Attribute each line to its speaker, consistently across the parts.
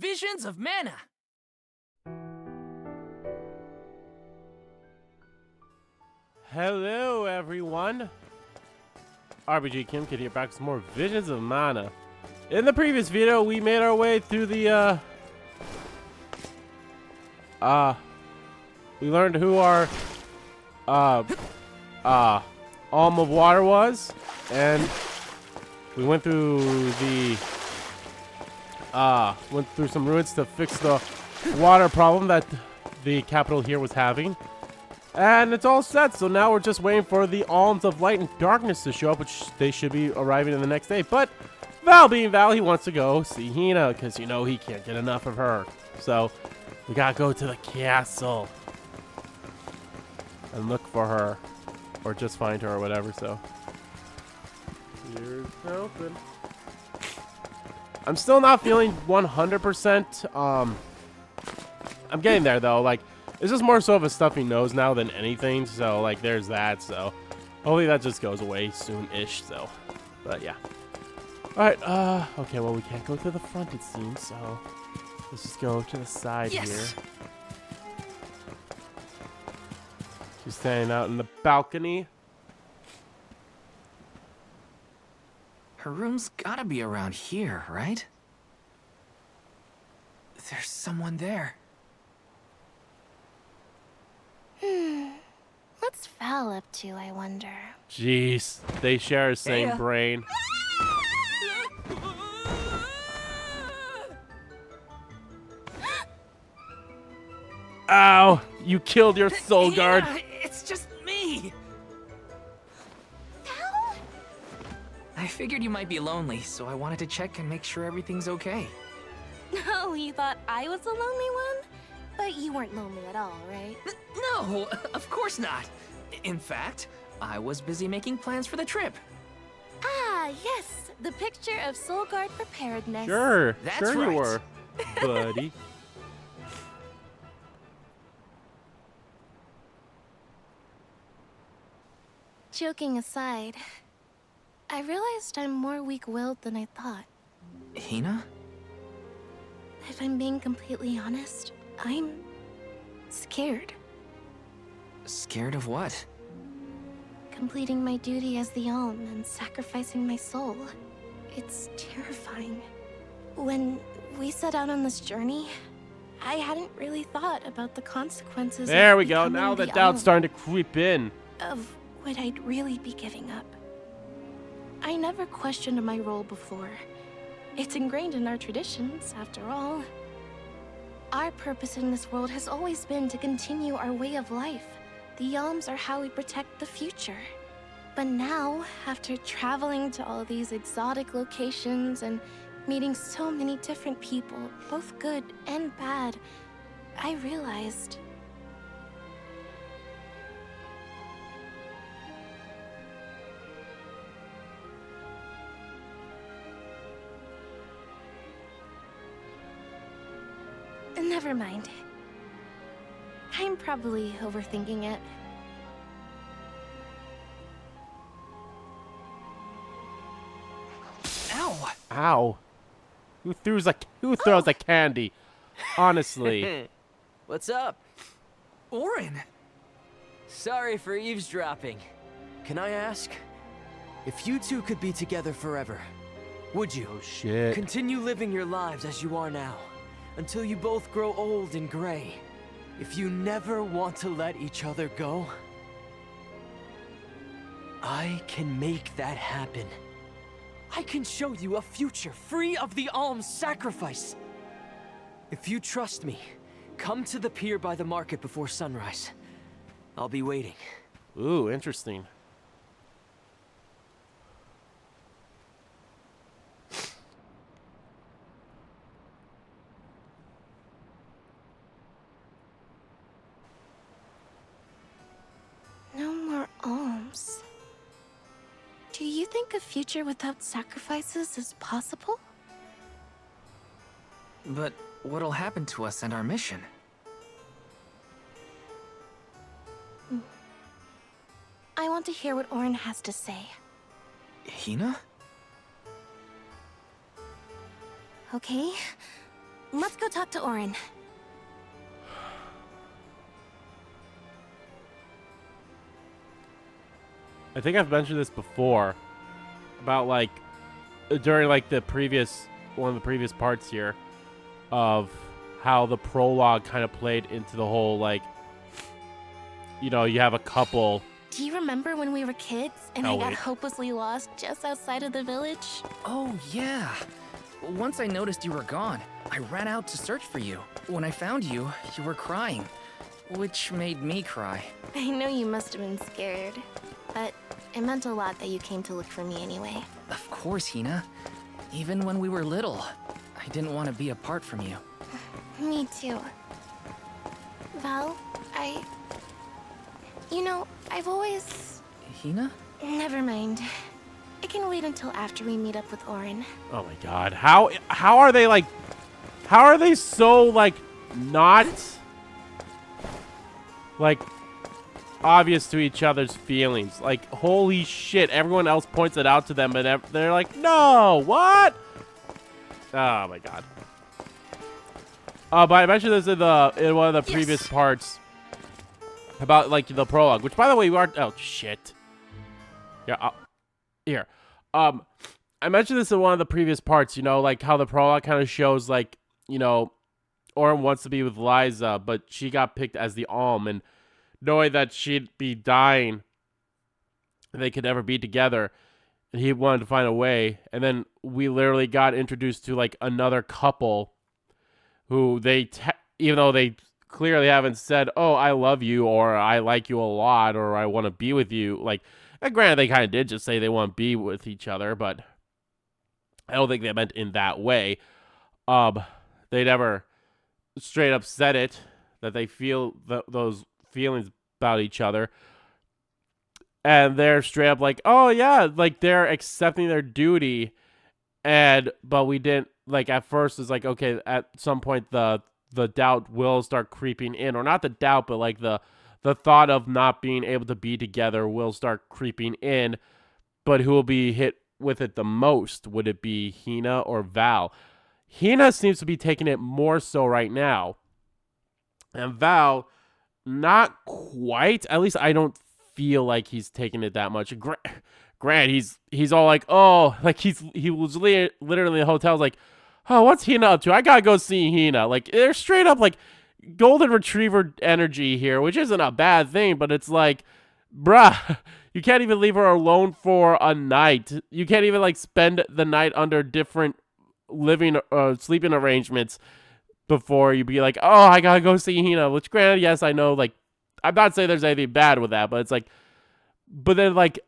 Speaker 1: Visions of Mana.
Speaker 2: Hello, everyone. RBG Kim Kid here, back with some more Visions of Mana. In the previous video, we made our way through the, we learned who our, Alm of Water was, and we went through the, went through some ruins to fix the water problem that the capital here was having. And it's all set, so now we're just waiting for the Alms of Light and Darkness to show up, which they should be arriving in the next day. But Val being Val, he wants to go see Hina, because, you know, he can't get enough of her. So we gotta go to the castle and look for her, or just find her, or whatever. So here's open. I'm still not feeling 100%. I'm getting there, though. Like, it's just more so of a stuffy nose now than anything, so, like, there's that, so hopefully that just goes away soon-ish, so, but, yeah. Alright, okay, well, we can't go to the front, it seems, so let's just go to the side here. She's standing out in the balcony.
Speaker 1: Her room's gotta be around here, right? There's someone there.
Speaker 3: What's Val up to, I wonder?
Speaker 2: Jeez, they share the same brain. Ow! You killed your soul guard.
Speaker 1: It's just me.
Speaker 3: Val?
Speaker 1: I figured you might be lonely, so I wanted to check and make sure everything's okay.
Speaker 3: No, you thought I was the lonely one? But you weren't lonely at all, right?
Speaker 1: No, of course not. In fact, I was busy making plans for the trip.
Speaker 3: Ah, yes, the picture of Soul Guard preparedness.
Speaker 2: Sure,
Speaker 1: That's
Speaker 2: sure
Speaker 1: right.
Speaker 2: you were, buddy.
Speaker 3: Joking aside, I realized I'm more weak-willed than I thought.
Speaker 1: Hina?
Speaker 3: If I'm being completely honest, I'm scared.
Speaker 1: Scared of what?
Speaker 3: Completing my duty as the Alm and sacrificing my soul. It's terrifying. When we set out on this journey, I hadn't really thought about the consequences.
Speaker 2: There
Speaker 3: of
Speaker 2: we go.
Speaker 3: becoming
Speaker 2: Now the
Speaker 3: Alm,
Speaker 2: doubt's starting to creep in.
Speaker 3: of what I'd really be giving up. I never questioned my role before. It's ingrained in our traditions, after all. Our purpose in this world has always been to continue our way of life. The Alms are how we protect the future. But now, after traveling to all these exotic locations and meeting so many different people, both good and bad, I realized... Never mind. I'm probably overthinking it.
Speaker 1: Ow!
Speaker 2: Ow. Who throws a candy? Honestly.
Speaker 4: What's up?
Speaker 1: Orin!
Speaker 4: Sorry for eavesdropping. Can I ask? If you two could be together forever, would you?
Speaker 2: Oh shit.
Speaker 4: Continue living your lives as you are now, until you both grow old and gray. If you never want to let each other go, I can make that happen. I can show you a future free of the Alms sacrifice. If you trust me, come to the pier by the market before sunrise. I'll be waiting.
Speaker 2: Ooh, interesting.
Speaker 3: No more alms. Do you think a future without sacrifices is possible?
Speaker 1: But what'll happen to us and our mission?
Speaker 3: I want to hear what Orin has to say.
Speaker 1: Hina?
Speaker 3: Okay? let's go talk to Orin.
Speaker 2: I think I've mentioned this before about like during like one of the previous parts here of how the prologue kind of played into the whole like, you know, you have a couple.
Speaker 3: Do you remember when we were kids and I got
Speaker 2: wait.
Speaker 3: hopelessly lost just outside of the village?
Speaker 1: Oh, yeah. Once I noticed you were gone, I ran out to search for you. When I found you, you were crying, which made me cry.
Speaker 3: I know you must have been scared, but it meant a lot that you came to look for me anyway.
Speaker 1: Of course, Hina. Even when we were little, I didn't want to be apart from you.
Speaker 3: Me too. Val, You know, I've always...
Speaker 1: Hina?
Speaker 3: Never mind. It can wait until after we meet up with Orin.
Speaker 2: Oh my god. How are they like, how are they so like not like obvious to each other's feelings? Like, holy shit, everyone else points it out to them and they're like, no, what? Oh my god. But I mentioned this in one of the previous parts about like the prologue, which by the way, we are, oh shit. Yeah, here. I mentioned this in one of the previous parts, you know, like how the prologue kind of shows like, you know, Orin wants to be with Liza, but she got picked as the Alm, and knowing that she'd be dying, they could never be together, and he wanted to find a way. And then we literally got introduced to like another couple who even though they clearly haven't said, oh, I love you, or I like you a lot, or I want to be with you, like, and granted, they kind of did just say they want to be with each other, but I don't think they meant in that way. They never straight up said it, that they feel those feelings about each other. And they're straight up like, oh yeah, like they're accepting their duty. But we didn't, like at first it's like, okay, at some point the doubt will start creeping in, or not the doubt, but like the thought of not being able to be together will start creeping in. But who will be hit with it the most? Would it be Hina or Val? Hina seems to be taking it more so right now. And Val, not quite. At least I don't feel like he's taking it that much. Grant, he's all like, oh, like he was literally in the hotel, like, oh, what's Hina up to? I gotta go see Hina. Like, they're straight up like golden retriever energy here, which isn't a bad thing, but it's like, bruh, you can't even leave her alone for a night. You can't even like spend the night under different sleeping arrangements before you be like, oh, I gotta go see Hina. Which granted, yes, I know, like, I'm not saying there's anything bad with that, but it's like, but then like,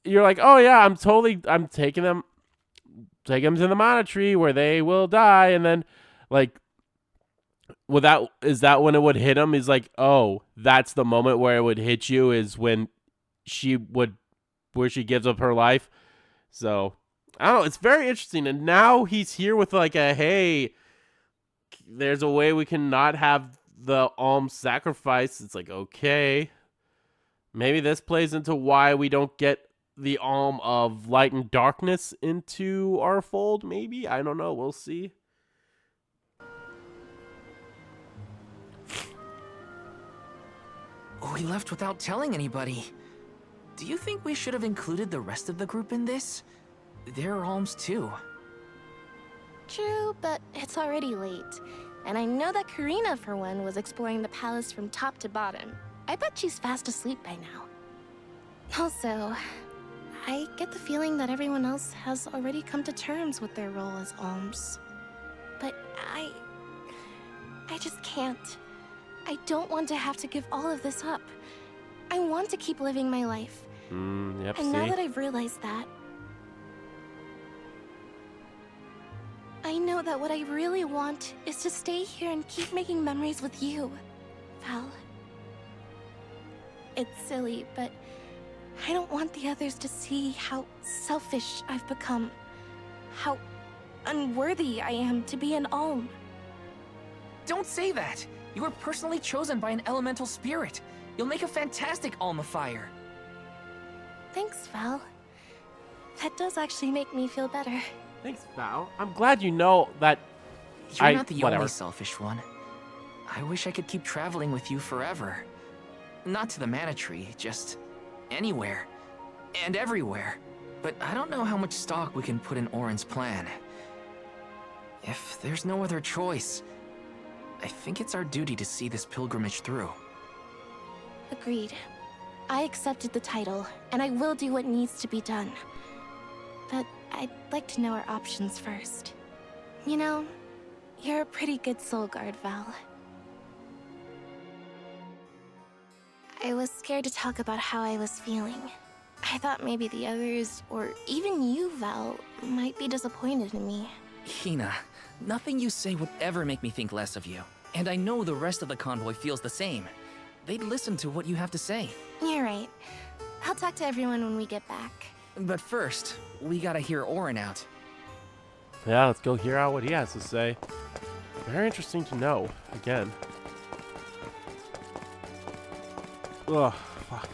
Speaker 2: you're like, oh yeah, I'm taking them to the mana tree where they will die, and then like, is that when it would hit him? He's like, oh, that's the moment where it would hit you, is when where she gives up her life. So I don't know, it's very interesting. And now he's here with like hey, there's a way we can not have the Alms sacrifice. It's like, okay, maybe this plays into why we don't get the Alm of light and darkness into our fold. Maybe, I don't know, we'll see.
Speaker 1: We left without telling anybody. Do you think we should have included the rest of the group in this? They're Alms too.
Speaker 3: True, but it's already late. And I know that Karina, for one, was exploring the palace from top to bottom. I bet she's fast asleep by now. Also, I get the feeling that everyone else has already come to terms with their role as Alms. But I just can't. I don't want to have to give all of this up. I want to keep living my life.
Speaker 2: Yep,
Speaker 3: And now that I've realized that, I know that what I really want is to stay here and keep making memories with you, Val. It's silly, but I don't want the others to see how selfish I've become. How unworthy I am to be an Alm.
Speaker 1: Don't say that! You were personally chosen by an elemental spirit. You'll make a fantastic Alma Fire.
Speaker 3: Thanks, Val. That does actually make me feel better.
Speaker 2: Thanks, Val. I'm glad you know that
Speaker 1: You're not the
Speaker 2: whatever.
Speaker 1: only selfish one. I wish I could keep traveling with you forever. Not to the Mana Tree, just anywhere. And everywhere. But I don't know how much stock we can put in Orin's plan. If there's no other choice, I think it's our duty to see this pilgrimage through.
Speaker 3: Agreed. I accepted the title, and I will do what needs to be done. But I'd like to know our options first. You know, you're a pretty good soul guard, Val. I was scared to talk about how I was feeling. I thought maybe the others, or even you, Val, might be disappointed in me.
Speaker 1: Hina, nothing you say would ever make me think less of you. And I know the rest of the convoy feels the same. They'd listen to what you have to say.
Speaker 3: You're right. I'll talk to everyone when we get back.
Speaker 1: But first, we gotta hear Orin out.
Speaker 2: Yeah, let's go hear out what he has to say. Very interesting to know, again. Ugh, fuck.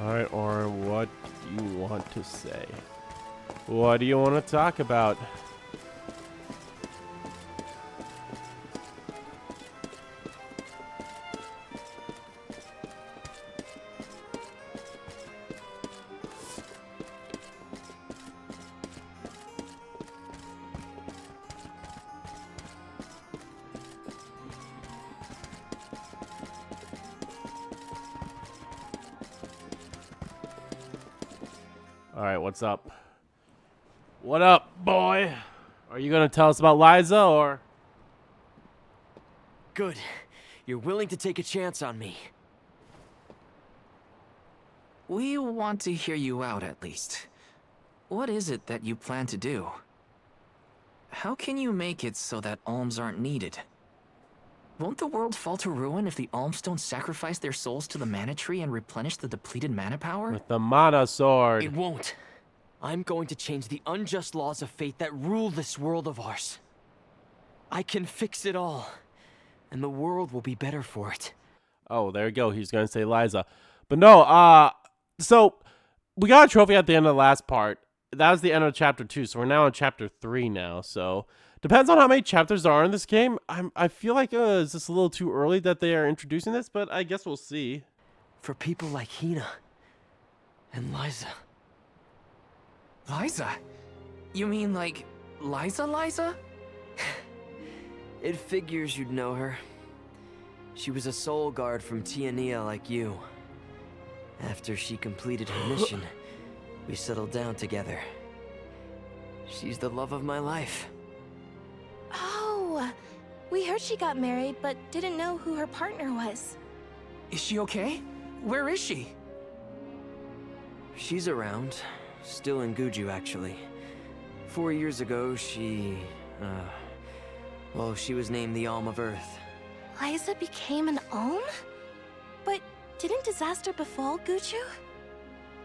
Speaker 2: Alright, Orin, what do you want to say? What do you want to talk about? Alright, what's up? What up, boy? Are you gonna tell us about Liza, or?
Speaker 4: Good. You're willing to take a chance on me.
Speaker 1: We want to hear you out, at least. What is it that you plan to do? How can you make it so that alms aren't needed? Won't the world fall to ruin if the alms don't sacrifice their souls to the Mana Tree and replenish the depleted mana power?
Speaker 2: With the Mana Sword.
Speaker 4: It won't. I'm going to change the unjust laws of fate that rule this world of ours. I can fix it all, and the world will be better for it.
Speaker 2: Oh, there you go. He's gonna say Liza. But no, so we got a trophy at the end of the last part. That was the end of chapter 2, so we're now on chapter 3 now, so depends on how many chapters there are in this game. I feel like it's just a little too early that they are introducing this, but I guess we'll see.
Speaker 4: For people like Hina and Liza.
Speaker 1: Liza? You mean like Liza?
Speaker 4: It figures you'd know her. She was a soul guard from Tiania like you. After she completed her mission, we settled down together. She's the love of my life.
Speaker 3: Oh, we heard she got married, but didn't know who her partner was.
Speaker 1: Is she okay? Where is she?
Speaker 4: She's around. Still in Guju, actually. 4 years ago, she was named the Alm of Earth.
Speaker 3: Liza became an Alm? But didn't disaster befall Guju?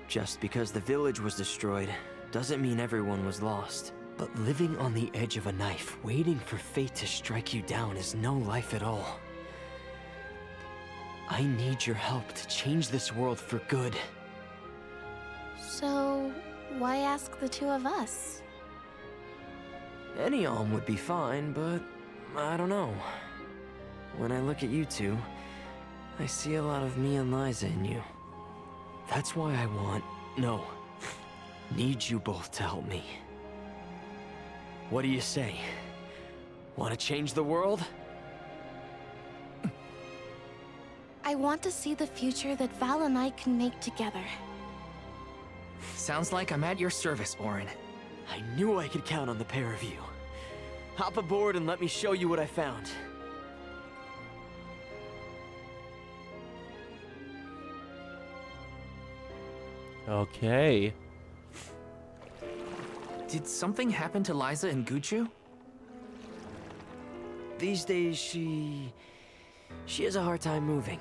Speaker 4: Just because the village was destroyed doesn't mean everyone was lost. But living on the edge of a knife, waiting for fate to strike you down is no life at all. I need your help to change this world for good.
Speaker 3: So, why ask the two of us?
Speaker 4: Any Alm would be fine, but I don't know. When I look at you two, I see a lot of me and Liza in you. That's why I need you both to help me. What do you say? Want to change the world?
Speaker 3: I want to see the future that Val and I can make together.
Speaker 1: Sounds like I'm at your service, Orin.
Speaker 4: I knew I could count on the pair of you. Hop aboard and let me show you what I found.
Speaker 2: Okay.
Speaker 1: Did something happen to Liza and Guju?
Speaker 4: These days, she has a hard time moving.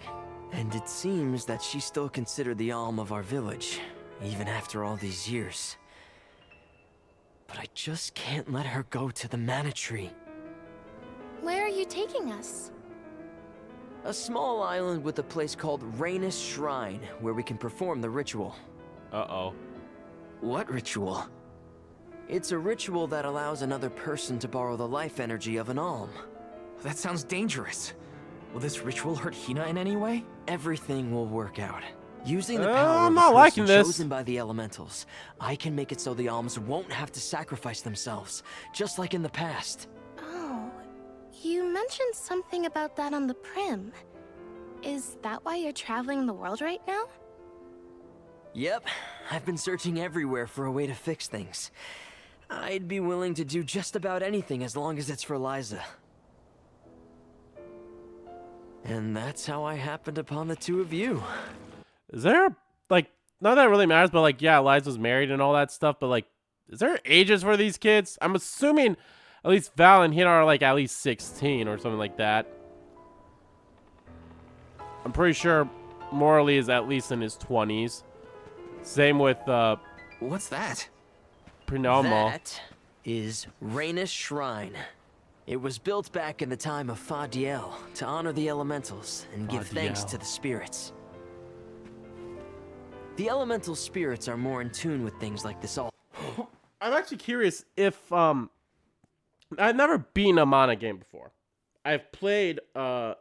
Speaker 4: And it seems that she's still considered the Alm of our village, even after all these years. but I just can't let her go to the mana tree.
Speaker 3: Where are you taking us?
Speaker 4: A small island with a place called Rhaenus Shrine, where we can perform the ritual.
Speaker 2: Uh-oh.
Speaker 1: What ritual?
Speaker 4: It's a ritual that allows another person to borrow the life energy of an alm.
Speaker 1: That sounds dangerous. Will this ritual hurt Hina in any way?
Speaker 4: Everything will work out. Using the power
Speaker 2: I'm
Speaker 4: of
Speaker 2: not
Speaker 4: a
Speaker 2: liking
Speaker 4: person
Speaker 2: this.
Speaker 4: chosen by the elementals, I can make it so the alms won't have to sacrifice themselves, just like in the past.
Speaker 3: Oh, you mentioned something about that on the Prim. Is that why you're traveling the world right now?
Speaker 4: Yep, I've been searching everywhere for a way to fix things. I'd be willing to do just about anything as long as it's for Liza. And that's how I happened upon the two of you.
Speaker 2: Is there, like, not that it really matters, but, like, yeah, Liza's married and all that stuff, but, like, is there ages for these kids? I'm assuming at least Val and Hina are, like, at least 16 or something like that. I'm pretty sure Morley is at least in his 20s. Same with,
Speaker 1: What's that?
Speaker 2: Prenoma.
Speaker 4: That is Rhaenus Shrine. It was built back in the time of Fadiel to honor the elementals and give thanks
Speaker 2: Fadiel.
Speaker 4: to the spirits. The elemental spirits are more in tune with things like this all.
Speaker 2: I'm actually curious if, I've never beaten a mana game before. I've played, I'm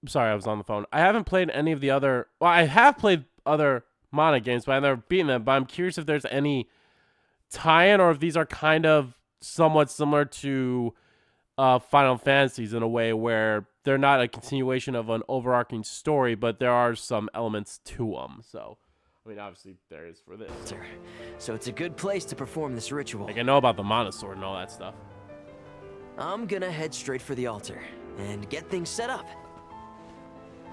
Speaker 2: sorry, I was on the phone. I haven't played any of the other, well, I have played other mana games, but I've never beaten them, but I'm curious if there's any tie-in or if these are kind of somewhat similar to Final Fantasies in a way where they're not a continuation of an overarching story, but there are some elements to them. So, I mean, obviously there is for this.
Speaker 4: So it's a good place to perform this ritual.
Speaker 2: Like, I know about the mana sword and all that stuff.
Speaker 4: I'm gonna head straight for the altar and get things set up.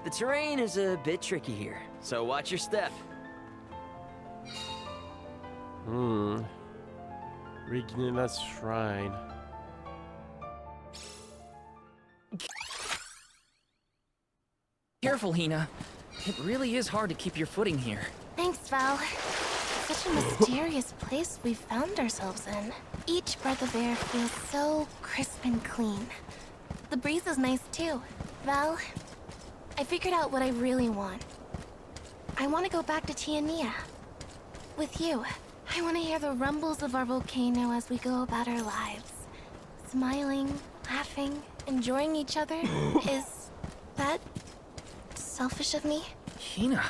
Speaker 4: The terrain is a bit tricky here, so watch your step.
Speaker 2: Regain that shrine.
Speaker 1: Careful, Hina. It really is hard to keep your footing here.
Speaker 3: Thanks, Val. Such a mysterious place we found ourselves in. Each breath of air feels so crisp and clean. The breeze is nice too. Val, I figured out what I really want. I want to go back to Tiania. With you. I want to hear the rumbles of our volcano as we go about our lives. Smiling, laughing, enjoying each other. Is that selfish of me?
Speaker 1: Hina,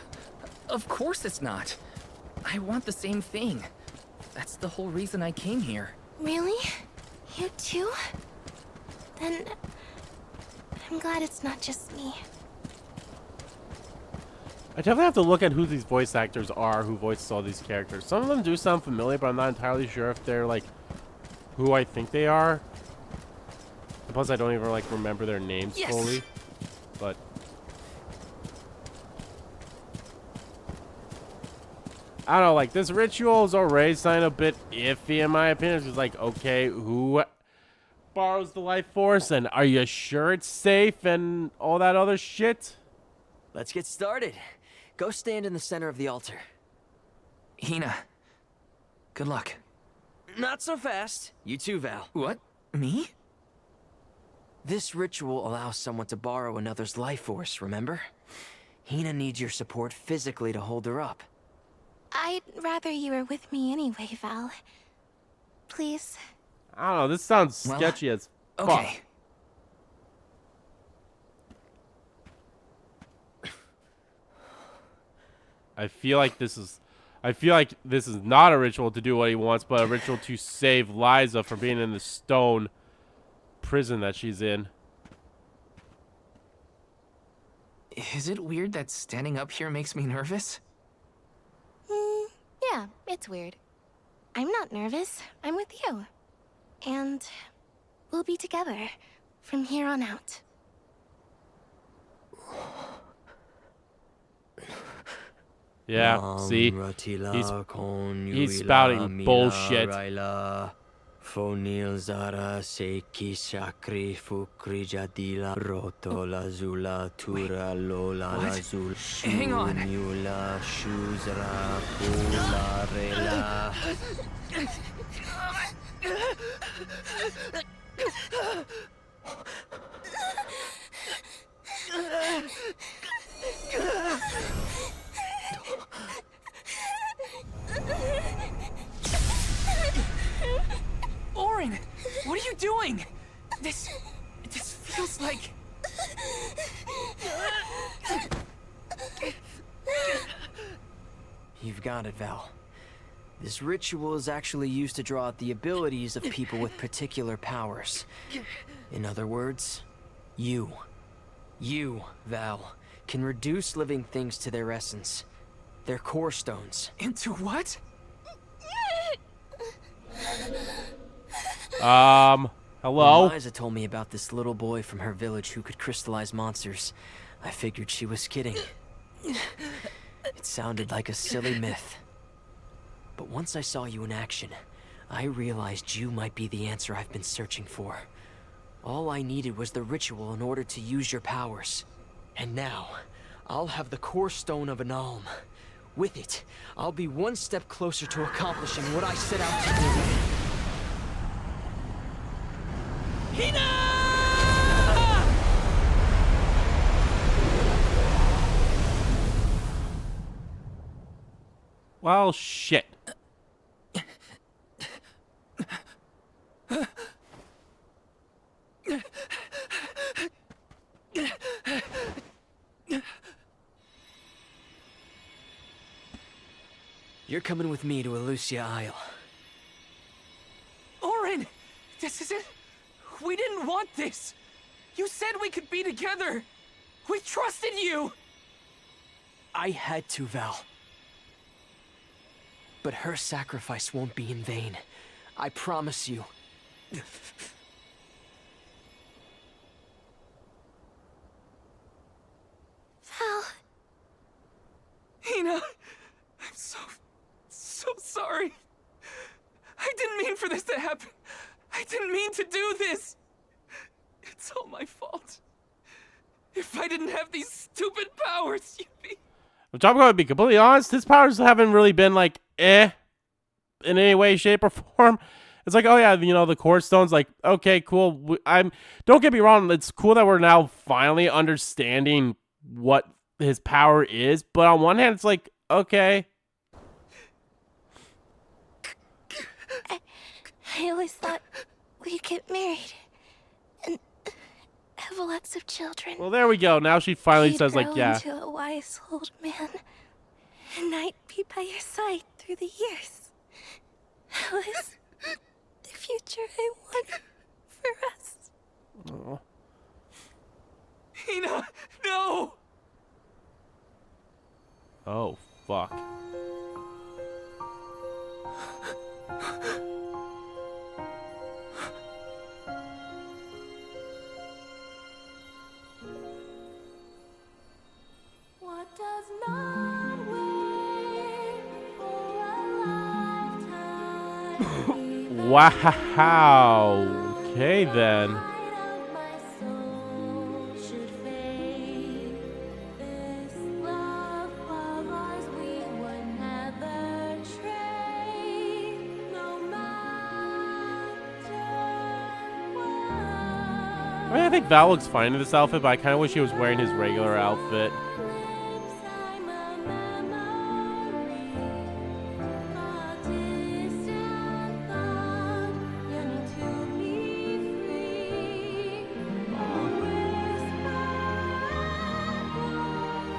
Speaker 1: of course it's not. I want the same thing. That's the whole reason I came here.
Speaker 3: Really? You too? Then I'm glad it's not just me.
Speaker 2: I definitely have to look at who these voice actors are who voices all these characters. Some of them do sound familiar, but I'm not entirely sure if they're, like, who I think they are. And plus, I don't even, like, remember their names
Speaker 1: Yes.
Speaker 2: fully. But I don't know, like, this ritual is already sounding a bit iffy in my opinion. It's like, okay, who borrows the life force, and are you sure it's safe and all that other shit?
Speaker 4: Let's get started. Go stand in the center of the altar.
Speaker 1: Hina, good luck.
Speaker 4: Not so fast. You too, Val.
Speaker 1: What? Me?
Speaker 4: This ritual allows someone to borrow another's life force, remember? Hina needs your support physically to hold her up.
Speaker 3: I'd rather you were with me anyway, Val. Please.
Speaker 2: I don't know, this sounds
Speaker 1: Well,
Speaker 2: sketchy as fuck.
Speaker 1: Okay.
Speaker 2: I feel like this is not a ritual to do what he wants, but a ritual to save Liza from being in the stone prison that she's in.
Speaker 1: Is it weird that standing up here makes me nervous?
Speaker 3: Yeah, it's weird. I'm not nervous. I'm with you. And we'll be together from here on out.
Speaker 2: Yeah, see? He's spouting bullshit.
Speaker 4: Fonil zara seki shakri fukri jadila roto la zula tura lola la
Speaker 1: What?
Speaker 4: zul
Speaker 1: Hang on.
Speaker 4: Shunula shuzra pula rela.
Speaker 1: Orin, what are you doing? This feels like...
Speaker 4: You've got it, Val. This ritual is actually used to draw out the abilities of people with particular powers. In other words, you, Val, can reduce living things to their essence, their core stones.
Speaker 1: Into what?
Speaker 2: Hello?
Speaker 4: When Liza told me about this little boy from her village who could crystallize monsters, I figured she was kidding. It sounded like a silly myth. But once I saw you in action, I realized you might be the answer I've been searching for. All I needed was the ritual in order to use your powers. And now, I'll have the core stone of an Alm. With it, I'll be one step closer to accomplishing what I set out to do.
Speaker 2: Well, shit.
Speaker 4: You're coming with me to Elusia Isle.
Speaker 1: Orin, this isn't... We didn't want this. You said we could be together. We trusted you.
Speaker 4: I had to, Val. But her sacrifice won't be in vain. I promise you.
Speaker 3: Val,
Speaker 1: Hina, I'm so sorry. I didn't mean for this to happen. I didn't mean to do this. It's all my fault. If I didn't have these stupid powers, you'd be...
Speaker 2: Which I'm going to be completely honest, his powers haven't really been like, in any way, shape, or form. It's like, oh yeah, you know, the core stone's like, okay, cool. Don't get me wrong, it's cool that we're now finally understanding what his power is, but on one hand, it's like, okay.
Speaker 3: I always thought we'd get married and have lots of children.
Speaker 2: Well, there we go. Now she finally
Speaker 3: You'd
Speaker 2: says, like,
Speaker 3: grow
Speaker 2: yeah.
Speaker 3: into a wise old man, and I'd be by your side through the years. That was the future I wanted for us.
Speaker 2: Oh.
Speaker 1: Hina, no!
Speaker 2: Oh, fuck.
Speaker 3: What does not wait for a lifetime?
Speaker 2: Wow. Okay, then.
Speaker 3: Light of my soul should fade. This love of ours we would never trade, no matter what.
Speaker 2: I mean, I think Val looks fine in this outfit, but I kind of wish he was wearing his regular outfit.
Speaker 3: I'm a memory, a distant thought, yearning to be free. A whisper at your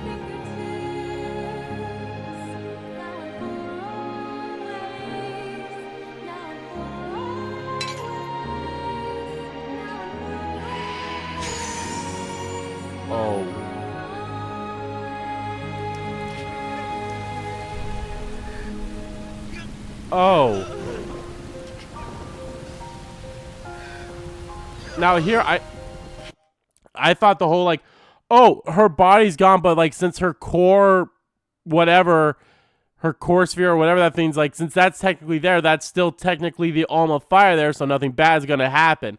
Speaker 3: fingertips. Now and for always. Now and for always. Now and for always.
Speaker 2: Oh. Oh. Now here I thought the whole like, oh, her body's gone, but like since her core whatever, her core sphere or whatever that thing's like, since that's technically there, that's still technically the Alm of Fire there, so nothing bad's gonna happen.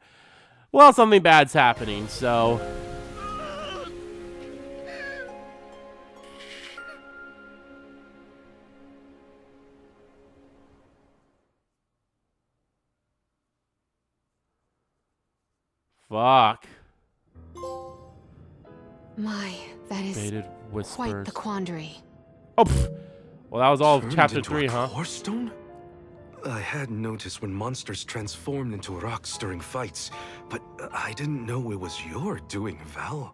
Speaker 2: Well, something bad's happening, so... Fuck.
Speaker 5: My, that is
Speaker 2: Faded whispers.
Speaker 5: quite the quandary.
Speaker 2: Oh, pff. Well, that was all of
Speaker 6: Turned
Speaker 2: chapter
Speaker 6: into
Speaker 2: 3,
Speaker 6: a
Speaker 2: huh?
Speaker 6: core stone? I had noticed when monsters transformed into rocks during fights, but I didn't know it was your doing, Val.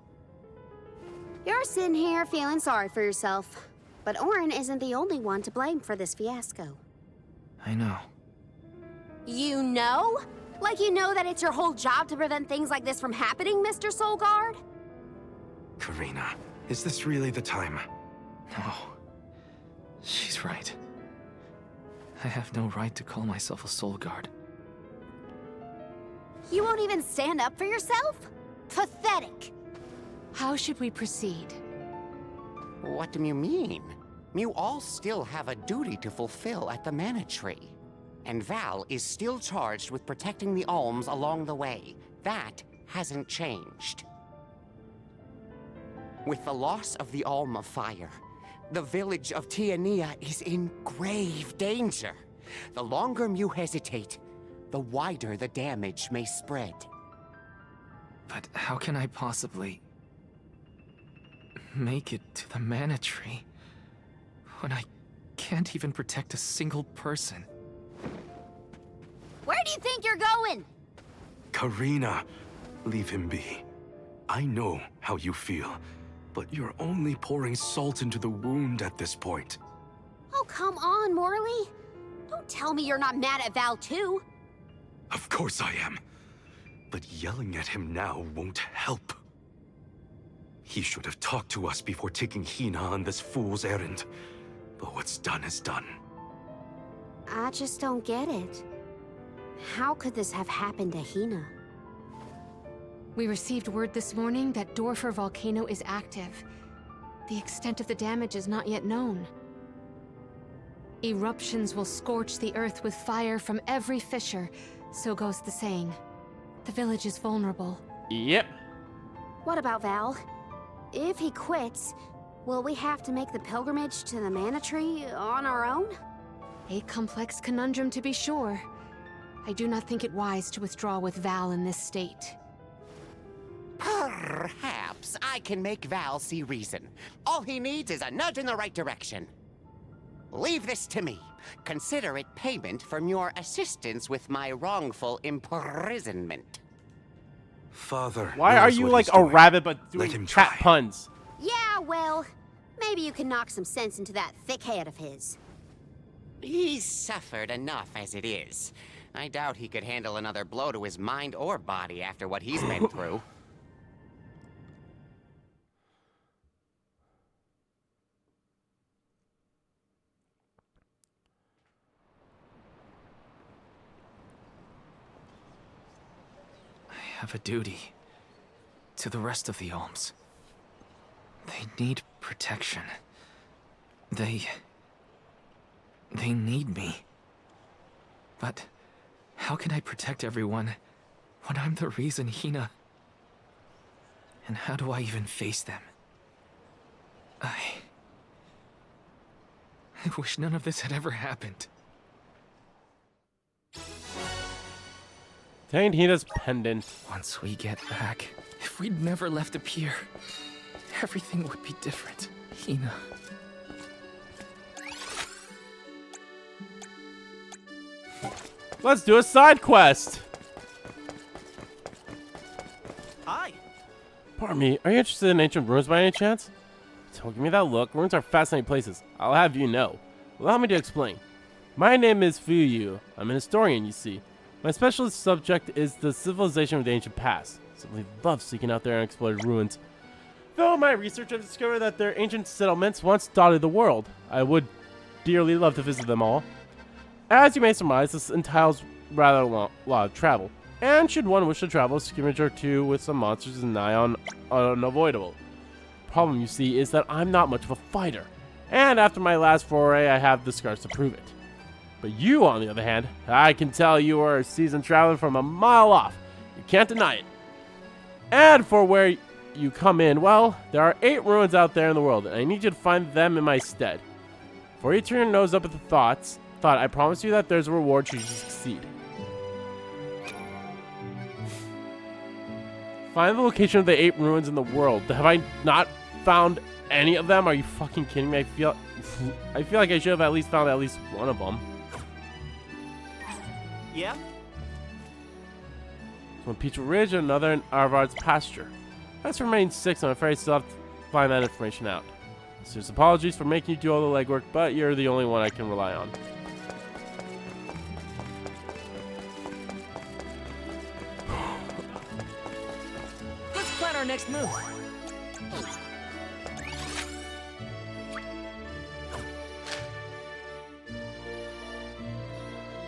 Speaker 7: You're sitting here feeling sorry for yourself. But Orin isn't the only one to blame for this fiasco.
Speaker 1: I know.
Speaker 7: You know? Like you know that it's your whole job to prevent things like this from happening, Mr. Soulguard?
Speaker 6: Karina, is this really the time?
Speaker 1: No. She's right. I have no right to call myself a soul guard.
Speaker 7: You won't even stand up for yourself? Pathetic.
Speaker 5: How should we proceed?
Speaker 8: What do you mean? You all still have a duty to fulfill at the Mana Tree. And Val is still charged with protecting the Alms along the way. That hasn't changed. With the loss of the Alm of Fire, the village of Tiania is in grave danger. The longer you hesitate, the wider the damage may spread.
Speaker 1: But how can I possibly make it to the Mana Tree when I can't even protect a single person?
Speaker 7: Where do you think you're going?
Speaker 6: Karina, leave him be. I know how you feel, but you're only pouring salt into the wound at this point.
Speaker 7: Oh, come on, Morley. Don't tell me you're not mad at Val, too.
Speaker 6: Of course I am. But yelling at him now won't help. He should have talked to us before taking Hina on this fool's errand. But what's done is done.
Speaker 7: I just don't get it. How could this have happened to Hina?
Speaker 5: We received word this morning that Dorfer Volcano is active. The extent of the damage is not yet known. Eruptions will scorch the earth with fire from every fissure, so goes the saying. The village is vulnerable.
Speaker 2: Yep.
Speaker 7: What about Val? If he quits, will we have to make the pilgrimage to the Mana Tree on our own?
Speaker 5: A complex conundrum to be sure. I do not think it wise to withdraw with Val in this state.
Speaker 8: Perhaps I can make Val see reason. All he needs is a nudge in the right direction. Leave this to me. Consider it payment from your assistance with my wrongful imprisonment.
Speaker 6: Father,
Speaker 2: Why are
Speaker 6: knows
Speaker 2: you
Speaker 6: what
Speaker 2: like
Speaker 6: he's
Speaker 2: a
Speaker 6: doing.
Speaker 2: rabbit but
Speaker 6: Let
Speaker 2: doing
Speaker 6: him
Speaker 2: cat
Speaker 6: try.
Speaker 2: puns?
Speaker 7: Yeah, well, maybe you can knock some sense into that thick head of his.
Speaker 8: He's suffered enough as it is. I doubt he could handle another blow to his mind or body after what he's been through.
Speaker 1: I have a duty to the rest of the Alms. They need protection. They need me. But how can I protect everyone when I'm the reason Hina... And how do I even face them? I wish none of this had ever happened.
Speaker 2: Tained Hina's pendant.
Speaker 1: Once we get back, if we'd never left the pier, everything would be different. Hina.
Speaker 2: Let's do a side quest.
Speaker 4: Hi.
Speaker 2: Pardon me, are you interested in ancient ruins by any chance? Don't give me that look. Ruins are fascinating places. I'll have you know. Allow me to explain. My name is Fuyu. I'm an historian, you see. My specialist subject is the civilization of the ancient past. Simply love seeking out their unexplored ruins. Though my research has discovered that their ancient settlements once dotted the world, I would dearly love to visit them all. As you may surmise, this entails rather a lot of travel. And should one wish to travel, a scrimmage or two with some monsters is nigh on unavoidable. Problem, you see, is that I'm not much of a fighter, And after my last foray, I have the scars to prove it. But you, on the other hand, I can tell you are a seasoned traveler from a mile off. You can't deny it. And for where you come in, well, there are 8 ruins out there in the world, and I need you to find them in my stead. Before you turn your nose up at the thought, I promise you that there's a reward should you succeed. Find the location of the 8 ruins in the world. Have I not found any of them? Are you fucking kidding me? I feel like I should have at least found at least one of them.
Speaker 4: Yeah?
Speaker 2: One Peach Ridge and another in Arvard's pasture. That's remained 6, and I'm afraid I still have to find that information out. So there's apologies for making you do all the legwork, but you're the only one I can rely on.
Speaker 4: Let's plan our next move.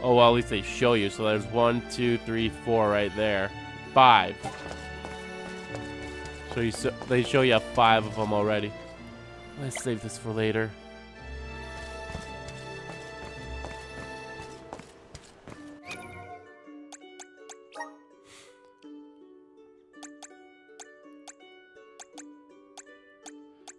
Speaker 2: Oh, well, at least they show you. So there's 1, 2, 3, 4 right there. 5. So they show you 5 of them already. Let's save this for later.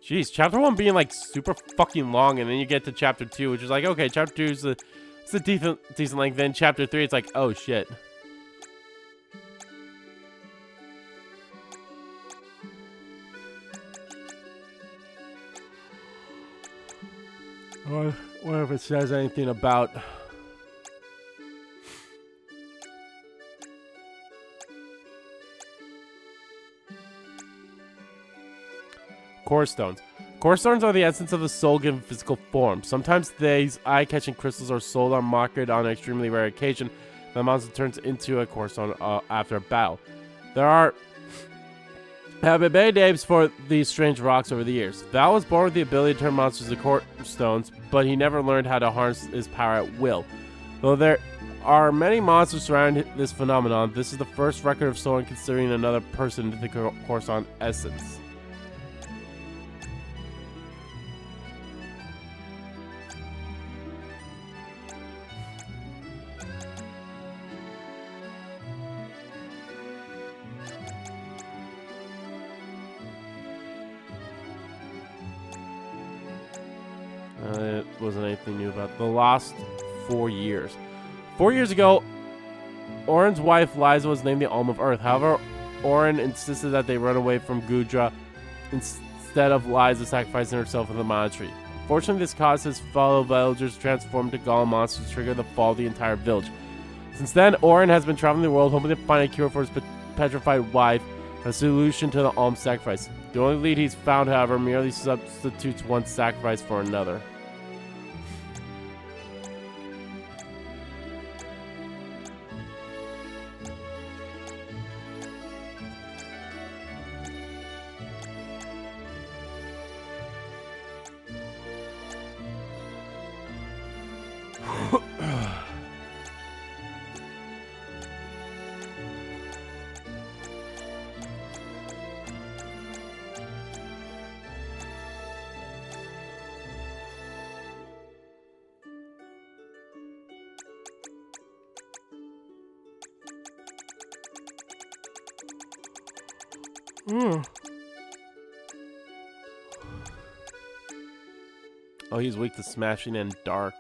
Speaker 2: Jeez, chapter 1 being like super fucking long, and then you get to chapter 2, which is like, okay, chapter 2 is it's a decent length. Then chapter 3, it's like, oh shit. I wonder if it says anything about core stones. Core stones are the essence of the soul given physical form. Sometimes these eye-catching crystals are sold on market on an extremely rare occasion. The monster turns into a core stone after a battle. There have been many names for these strange rocks over the years. Val was born with the ability to turn monsters into core stones, but he never learned how to harness his power at will. Though there are many monsters surrounding this phenomenon, this is the first record of someone considering another person to the core stone essence. It wasn't anything new about the last 4 years. 4 years ago, Oren's wife Liza was named the Alm of Earth. However, Oren insisted that they run away from Gudra instead of Liza sacrificing herself in the monastery. Fortunately, this caused his fellow villagers to transform into golem monsters to trigger the fall of the entire village. Since then, Oren has been traveling the world hoping to find a cure for his petrified wife, a solution to the Alm sacrifice. The only lead he's found, however, merely substitutes one sacrifice for another. Oh, he's weak to smashing and dark.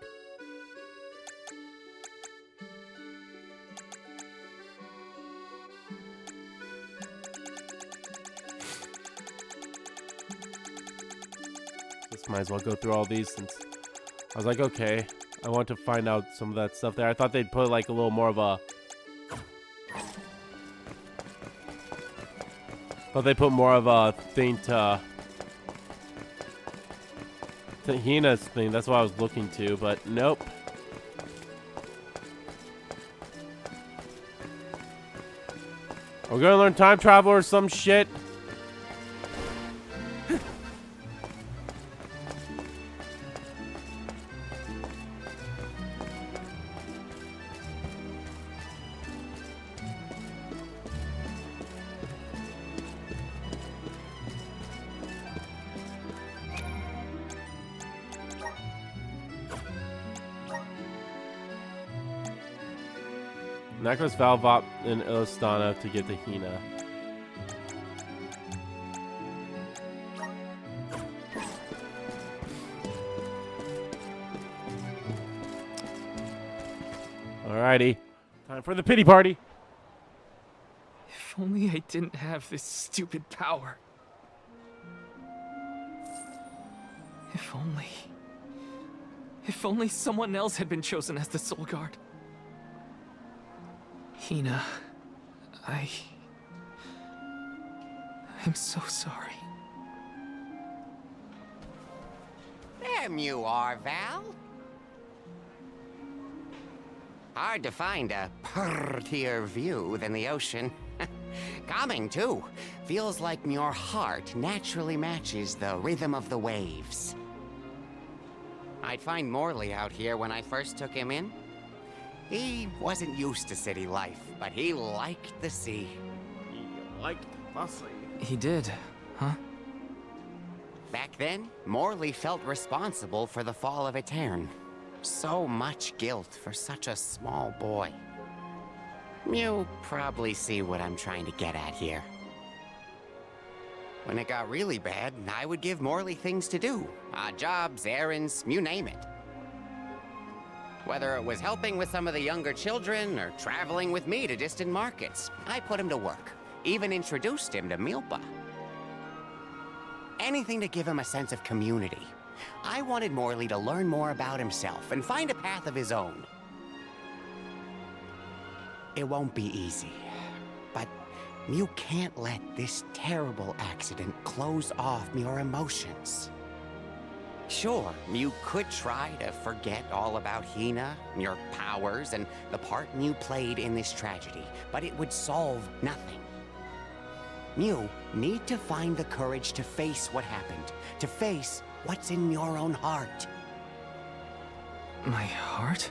Speaker 2: Just might as well go through all these since I was like, okay, I want to find out some of that stuff there. I thought they'd put like a little more of a thing to Hina's thing. That's what I was looking to, but nope. We're gonna learn time travel or some shit. Necklace, Valvop, and Illistana to get to Hina. Alrighty. Time for the pity party.
Speaker 1: If only I didn't have this stupid power. If only... If only someone else had been chosen as the Soul Guard. Hina, I'm so sorry.
Speaker 8: There you are, Val. Hard to find a prettier view than the ocean. Calming, too. Feels like your heart naturally matches the rhythm of the waves. I'd find Morley out here when I first took him in. He wasn't used to city life, but he liked the sea.
Speaker 2: He liked the sea.
Speaker 1: He did, huh?
Speaker 8: Back then, Morley felt responsible for the fall of Etern. So much guilt for such a small boy. You probably see what I'm trying to get at here. When it got really bad, I would give Morley things to do. Odd jobs, errands, you name it. Whether it was helping with some of the younger children or traveling with me to distant markets, I put him to work. Even introduced him to Milpa. Anything to give him a sense of community. I wanted Morley to learn more about himself and find a path of his own. It won't be easy, but you can't let this terrible accident close off your emotions. Sure, you could try to forget all about Hina, your powers, and the part you played in this tragedy, but it would solve nothing. You need to find the courage to face what happened, to face what's in your own heart.
Speaker 1: My heart?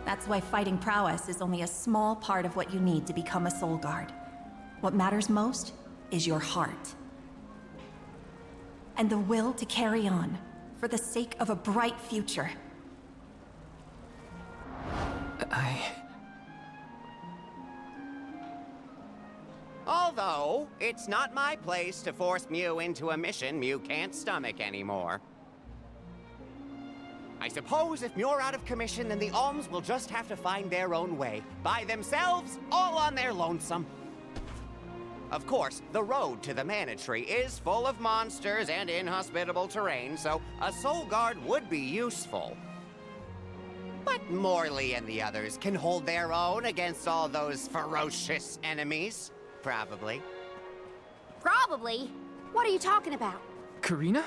Speaker 9: That's why fighting prowess is only a small part of what you need to become a Soul Guard. What matters most is your heart. And the will to carry on, for the sake of a bright future.
Speaker 8: Although, it's not my place to force Mew into a mission Mew can't stomach anymore. I suppose if Muir out of commission, then the Alms will just have to find their own way. By themselves, all on their lonesome. Of course, the road to the Mana Tree is full of monsters and inhospitable terrain, so a Soul Guard would be useful. But Morley and the others can hold their own against all those ferocious enemies. Probably.
Speaker 7: Probably? What are you talking about?
Speaker 1: Karina?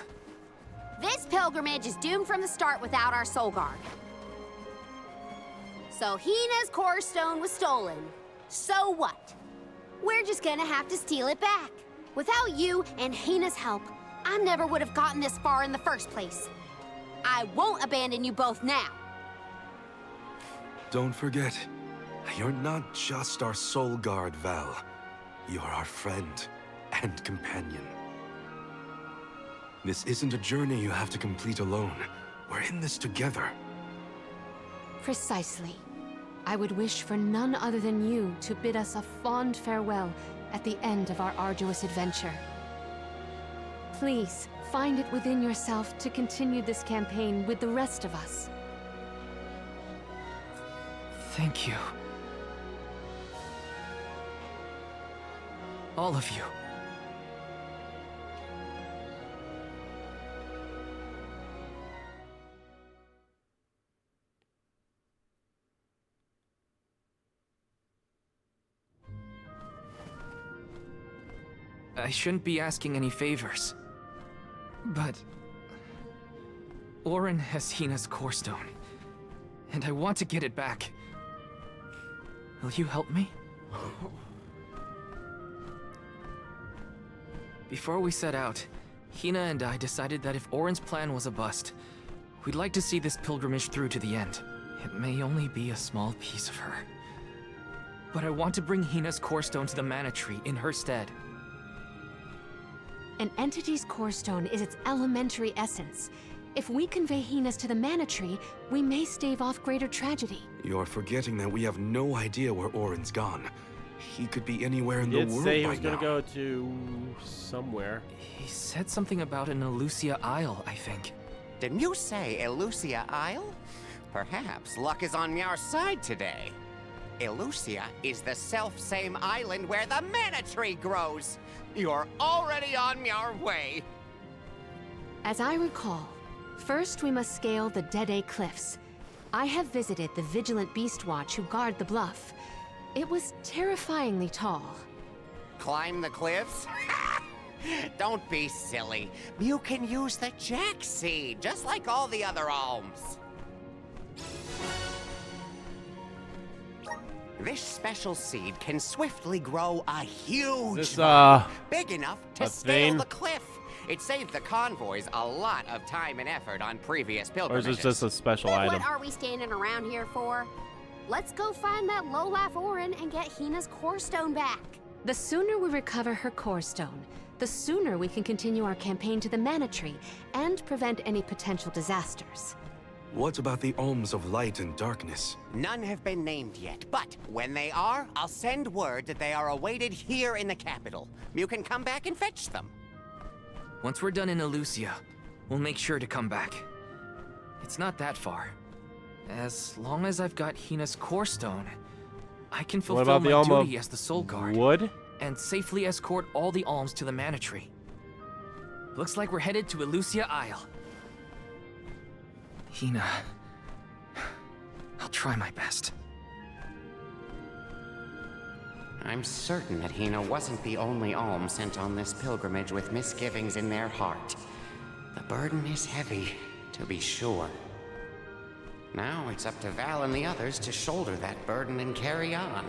Speaker 7: This pilgrimage is doomed from the start without our Soul Guard. So Hina's core stone was stolen. So what? We're just gonna have to steal it back. Without you and Hina's help, I never would have gotten this far in the first place. I won't abandon you both now.
Speaker 6: Don't forget, you're not just our Soul Guard, Val. You're our friend and companion. This isn't a journey you have to complete alone. We're in this together.
Speaker 5: Precisely. I would wish for none other than you to bid us a fond farewell at the end of our arduous adventure. Please, find it within yourself to continue this campaign with the rest of us.
Speaker 1: Thank you. All of you. I shouldn't be asking any favors, but Orin has Hina's core stone, and I want to get it back. Will you help me? Before we set out, Hina and I decided that if Orin's plan was a bust, we'd like to see this pilgrimage through to the end. It may only be a small piece of her, but I want to bring Hina's core stone to the Mana Tree in her stead.
Speaker 5: An entity's core stone is its elementary essence. If we convey Hina's to the Mana Tree, we may stave off greater tragedy.
Speaker 6: You're forgetting that we have no idea where Orin's gone. He could be anywhere in
Speaker 2: He
Speaker 6: the
Speaker 2: did
Speaker 6: world
Speaker 2: say he
Speaker 6: by
Speaker 2: was going
Speaker 6: now.
Speaker 2: to go to somewhere.
Speaker 1: He said something about an Elusia Isle, I think.
Speaker 8: Didn't you say Elusia Isle? Perhaps luck is on your side today. Elusia is the self-same island where the Mana Tree grows. You're already on your way.
Speaker 5: As I recall, first we must scale the Dede Cliffs. I have visited the Vigilant Beast Watch who guard the bluff. It was terrifyingly tall.
Speaker 8: Climb the cliffs? Don't be silly. You can use the Jack Seed, just like all the other alms. This special seed can swiftly grow a huge
Speaker 2: This,
Speaker 8: vine, big enough to
Speaker 2: a
Speaker 8: scale
Speaker 2: thing?
Speaker 8: the cliff. It saved the convoys a lot of time and effort on previous
Speaker 2: Or is
Speaker 8: pilgrimages.
Speaker 2: this just a special
Speaker 7: Then
Speaker 2: item?
Speaker 7: what are we standing around here for? Let's go find that low-life Orin and get Hina's core stone back.
Speaker 5: The sooner we recover her core stone, the sooner we can continue our campaign to the Mana Tree and prevent any potential disasters.
Speaker 6: What about the Alms of Light and Darkness?
Speaker 8: None have been named yet, but when they are, I'll send word that they are awaited here in the capital. You can come back and fetch them.
Speaker 1: Once we're done in Elusia, we'll make sure to come back. It's not that far. As long as I've got Hina's core stone, I can
Speaker 2: What
Speaker 1: fulfill
Speaker 2: about the
Speaker 1: my
Speaker 2: Alm of
Speaker 1: duty as the Soul Guard
Speaker 2: Wood?
Speaker 1: and safely escort all the alms to the Mana Tree. Looks like we're headed to Elusia Isle. Hina, I'll try my best.
Speaker 8: I'm certain that Hina wasn't the only alm sent on this pilgrimage with misgivings in their heart. The burden is heavy, to be sure. Now it's up to Val and the others to shoulder that burden and carry on.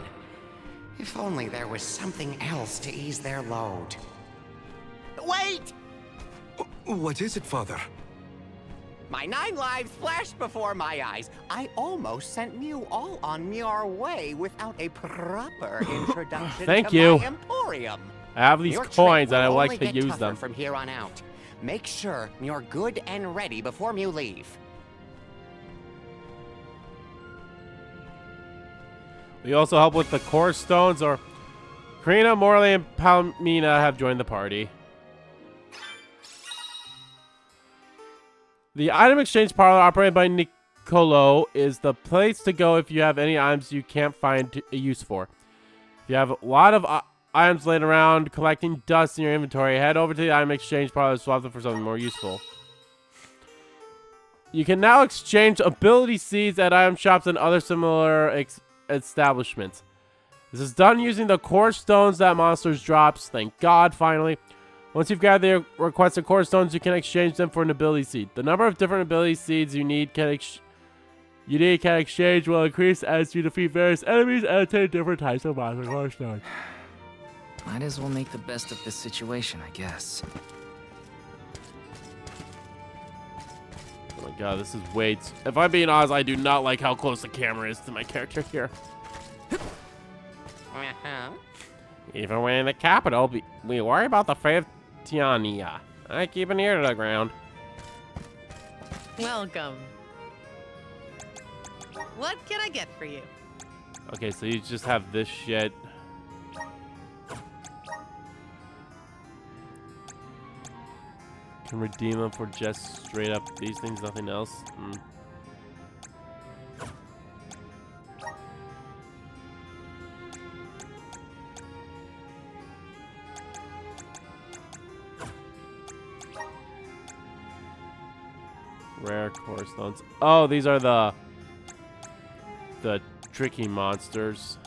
Speaker 8: If only there was something else to ease their load. Wait!
Speaker 6: What is it, Father?
Speaker 8: My 9 lives flashed before my eyes. I almost sent you all on your way without a proper introduction
Speaker 2: Thank
Speaker 8: to
Speaker 2: you.
Speaker 8: my emporium.
Speaker 2: I have these
Speaker 8: Your trip
Speaker 2: coins and I
Speaker 8: will
Speaker 2: like
Speaker 8: only
Speaker 2: to
Speaker 8: get
Speaker 2: use
Speaker 8: tougher
Speaker 2: them.
Speaker 8: from here on out. Make sure you're good and ready before you leave.
Speaker 2: We also help with the core stones, or Karina, Morley, and Palmina have joined the party. The item exchange parlor operated by Nicolo is the place to go if you have any items you can't find a use for. If you have a lot of items laying around collecting dust in your inventory, head over to the item exchange parlor to swap them for something more useful. You can now exchange ability seeds at item shops and other similar establishments. This is done using the core stones that monsters drops. Thank God, finally. Once you've gathered the requested core stones, you can exchange them for an ability seed. The number of different ability seeds you need can exchange will increase as you defeat various enemies and attain different types of monster core stones.
Speaker 1: Might as well make the best of this situation, I guess.
Speaker 2: Oh my god, this is way too... If I'm being honest, I do not like how close the camera is to my character here. Even when in the capital, we worry about the fate of Tiania. I keep an ear to the ground.
Speaker 10: Welcome. What can I get for you?
Speaker 2: Okay, so you just have this shit. Can redeem them for just straight up these things, nothing else. Rare core stones. Oh, these are the tricky monsters.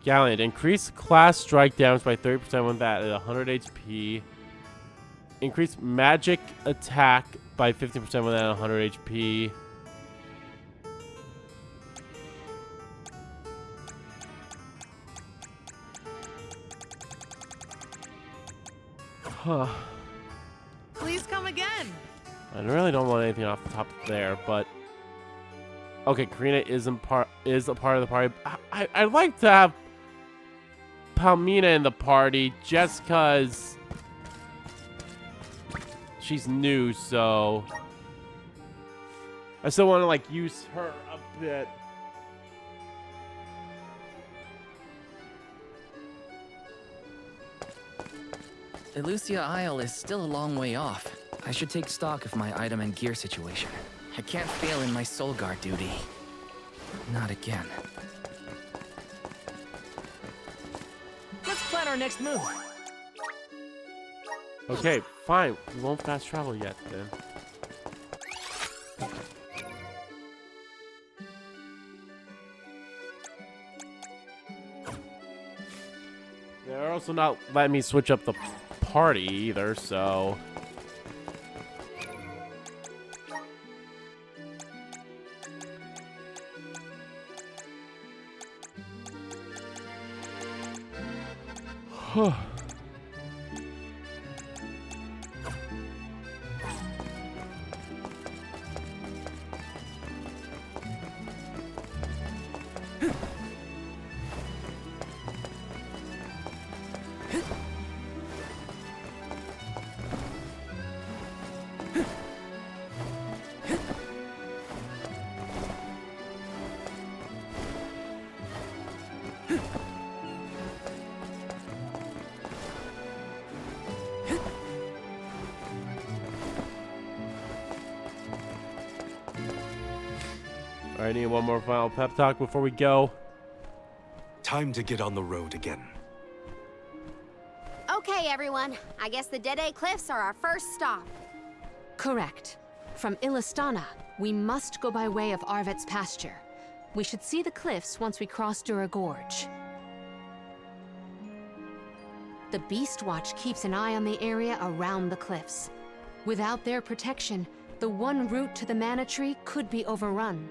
Speaker 2: Gallant. Increase class strike damage by 30% when that at 100 HP. Increase magic attack by 15% when that at 100 HP. Huh.
Speaker 10: Please come again.
Speaker 2: I really don't want anything off the top there, but okay, Karina is a part of the party. I'd like to have Palmina in the party just because she's new, so I still want to like use her a bit.
Speaker 1: Elusia Isle is still a long way off. I should take stock of my item and gear situation. I can't fail in my soul guard duty. Not again. Let's plan our next move.
Speaker 2: Okay, fine. We won't fast travel yet, then. They're also not letting me switch up the party either, so... I need one more final pep talk before we go.
Speaker 6: Time to get on the road again.
Speaker 7: Okay, everyone. I guess the Dede Cliffs are our first stop.
Speaker 5: Correct. From Illistana, we must go by way of Arvet's pasture. We should see the cliffs once we cross Dura Gorge. The Beast Watch keeps an eye on the area around the cliffs. Without their protection, the one route to the Mana Tree could be overrun.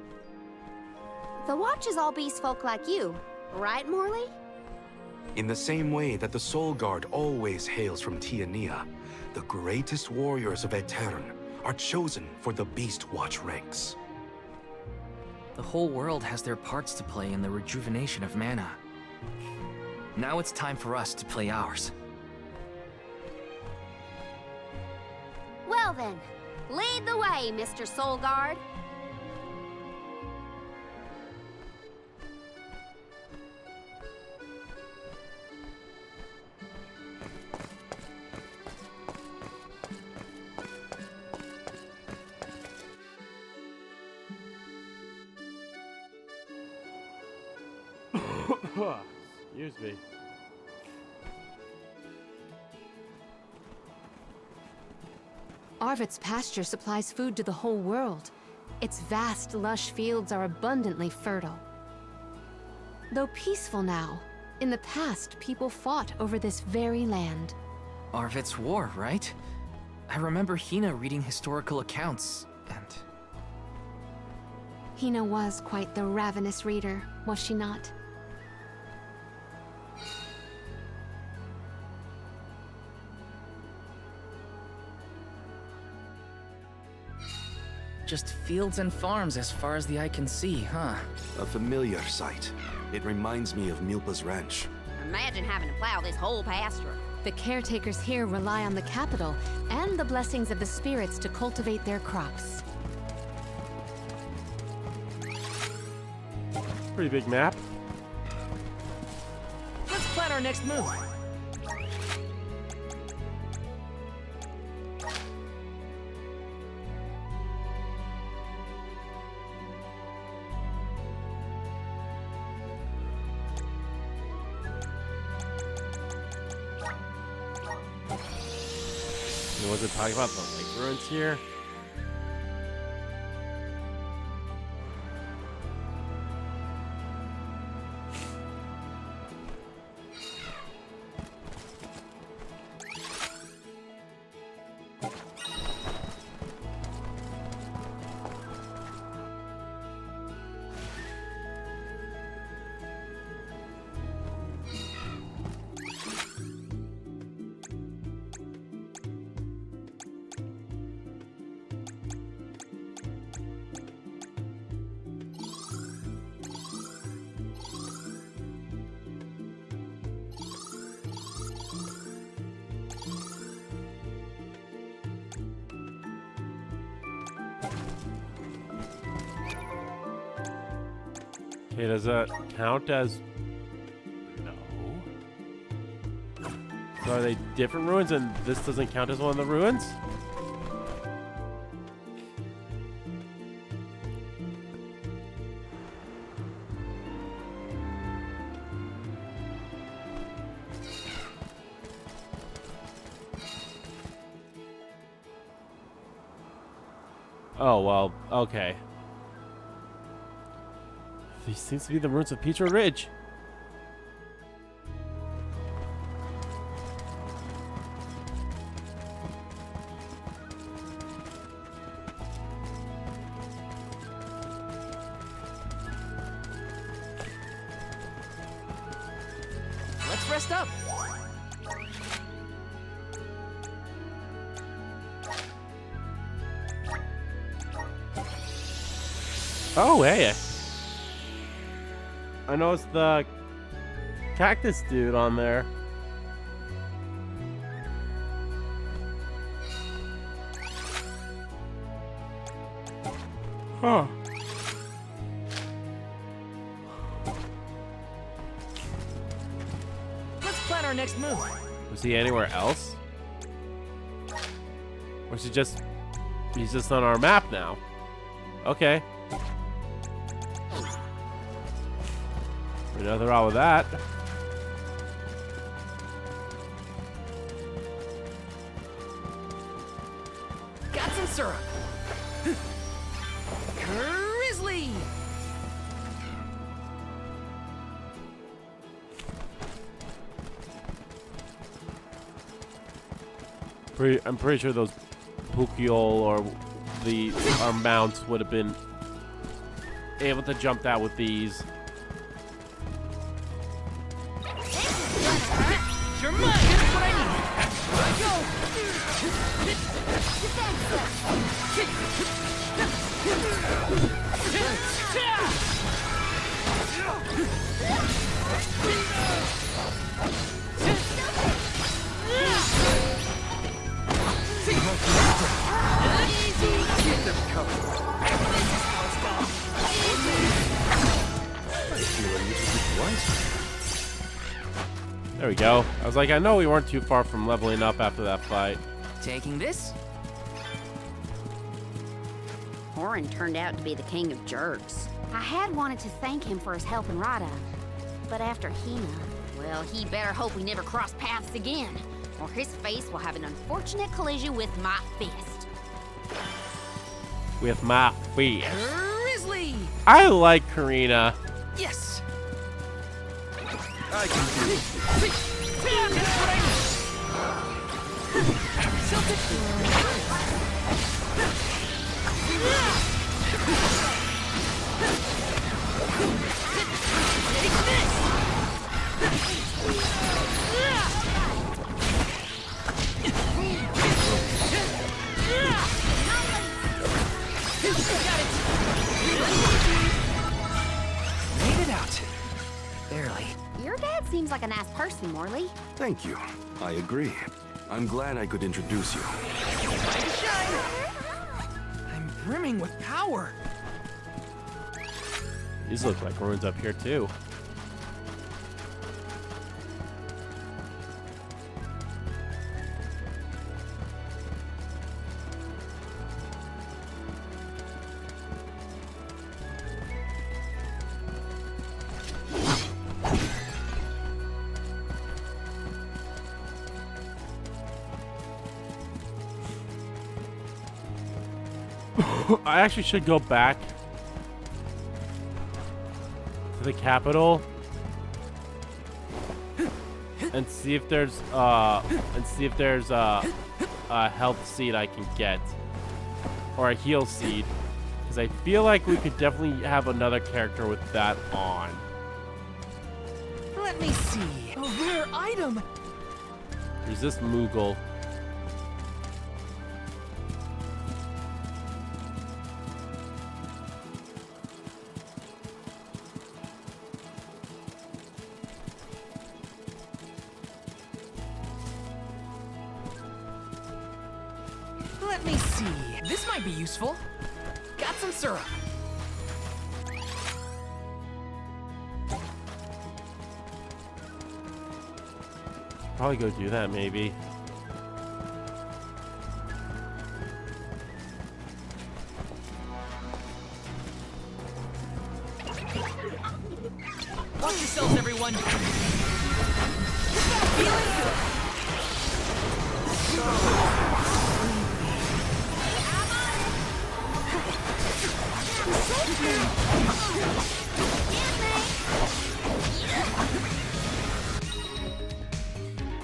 Speaker 7: The Watch is all beast folk like you, right, Morley?
Speaker 6: In the same way that the Soul Guard always hails from Tiania, the greatest warriors of Aetern are chosen for the Beast Watch ranks.
Speaker 1: The whole world has their parts to play in the rejuvenation of mana. Now it's time for us to play ours.
Speaker 7: Well then, lead the way, Mr. Soul Guard.
Speaker 2: Excuse me.
Speaker 5: Arvet's pasture supplies food to the whole world. Its vast, lush fields are abundantly fertile. Though peaceful now, in the past people fought over this very land.
Speaker 1: Arvet's war, right? I remember Hina reading historical accounts, and...
Speaker 5: Hina was quite the ravenous reader, was she not?
Speaker 1: Just fields and farms as far as the eye can see, huh?
Speaker 6: A familiar sight. It reminds me of Milpa's ranch.
Speaker 7: Imagine having to plow this whole pasture.
Speaker 5: The caretakers here rely on the capital and the blessings of the spirits to cultivate their crops.
Speaker 2: Pretty big map.
Speaker 1: Let's plan our next move.
Speaker 2: Was it talking about the lake ruins here? Okay, does that count as... No. So are they different ruins and this doesn't count as one of the ruins? Oh, well, okay. These seems to be the ruins of Petra Ridge.
Speaker 1: Let's rest up.
Speaker 2: Oh, hey. I noticed the cactus dude on there. Huh.
Speaker 1: Let's plan our next move.
Speaker 2: Was he anywhere else? Or is he just... He's just on our map now. Okay. Nothing wrong with that.
Speaker 1: Got some syrup. Grizzly!
Speaker 2: I'm pretty sure those Pukiol or our mounts would have been able to jump that with these.
Speaker 1: You're mine! That's what I need! Go!
Speaker 6: Keep them covered. I feel a little bit wiser.
Speaker 2: There we go. I was like, I know we weren't too far from leveling up after that fight.
Speaker 1: Taking this?
Speaker 7: Horan turned out to be the king of jerks. I had wanted to thank him for his help in Rada, but after Hina, well, he better hope we never cross paths again, or his face will have an unfortunate collision with my fist.
Speaker 2: With my feet.
Speaker 1: Grizzly!
Speaker 2: I like Karina.
Speaker 1: Yes!
Speaker 6: I can do it.
Speaker 1: Made it out. Barely.
Speaker 7: Your dad seems like a nice person, Morley.
Speaker 6: Thank you. I agree. I'm glad I could introduce you.
Speaker 1: I'm brimming with power.
Speaker 2: These look like ruins up here too. I actually should go back to the capital and see if there's a health seed I can get, or a heal seed, because I feel like we could definitely have another character with that on.
Speaker 1: Let me see. A rare item.
Speaker 2: There's this Moogle.
Speaker 1: Let me see. This might be useful. Got some syrup.
Speaker 2: Probably go do that, maybe.
Speaker 4: Watch yourselves, everyone!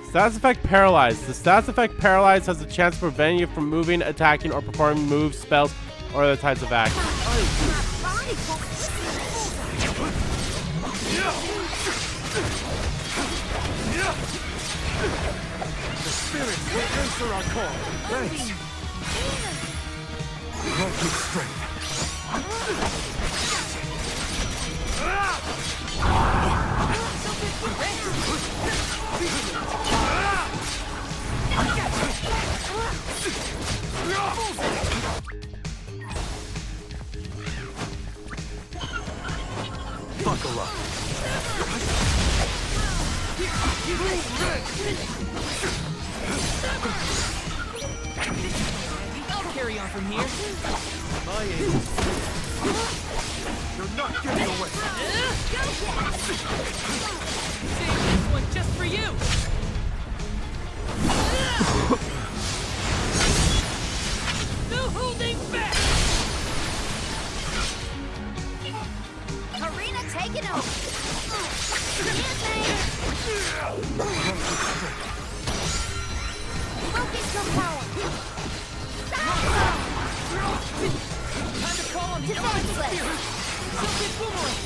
Speaker 2: Status effect Paralyzed. The status effect Paralyzed has the chance to prevent you from moving, attacking, or performing moves, spells, or other types of actions.
Speaker 6: The spirit will answer our call. Thanks. Grant me strength. Buckle up.
Speaker 4: I'll carry on from here.
Speaker 6: My aim. You're not getting away.
Speaker 4: Save this one just for you! No holding back!
Speaker 7: Arena taken over. Focus your power.
Speaker 4: Time to call on the elemental spirit! Silken boomerang!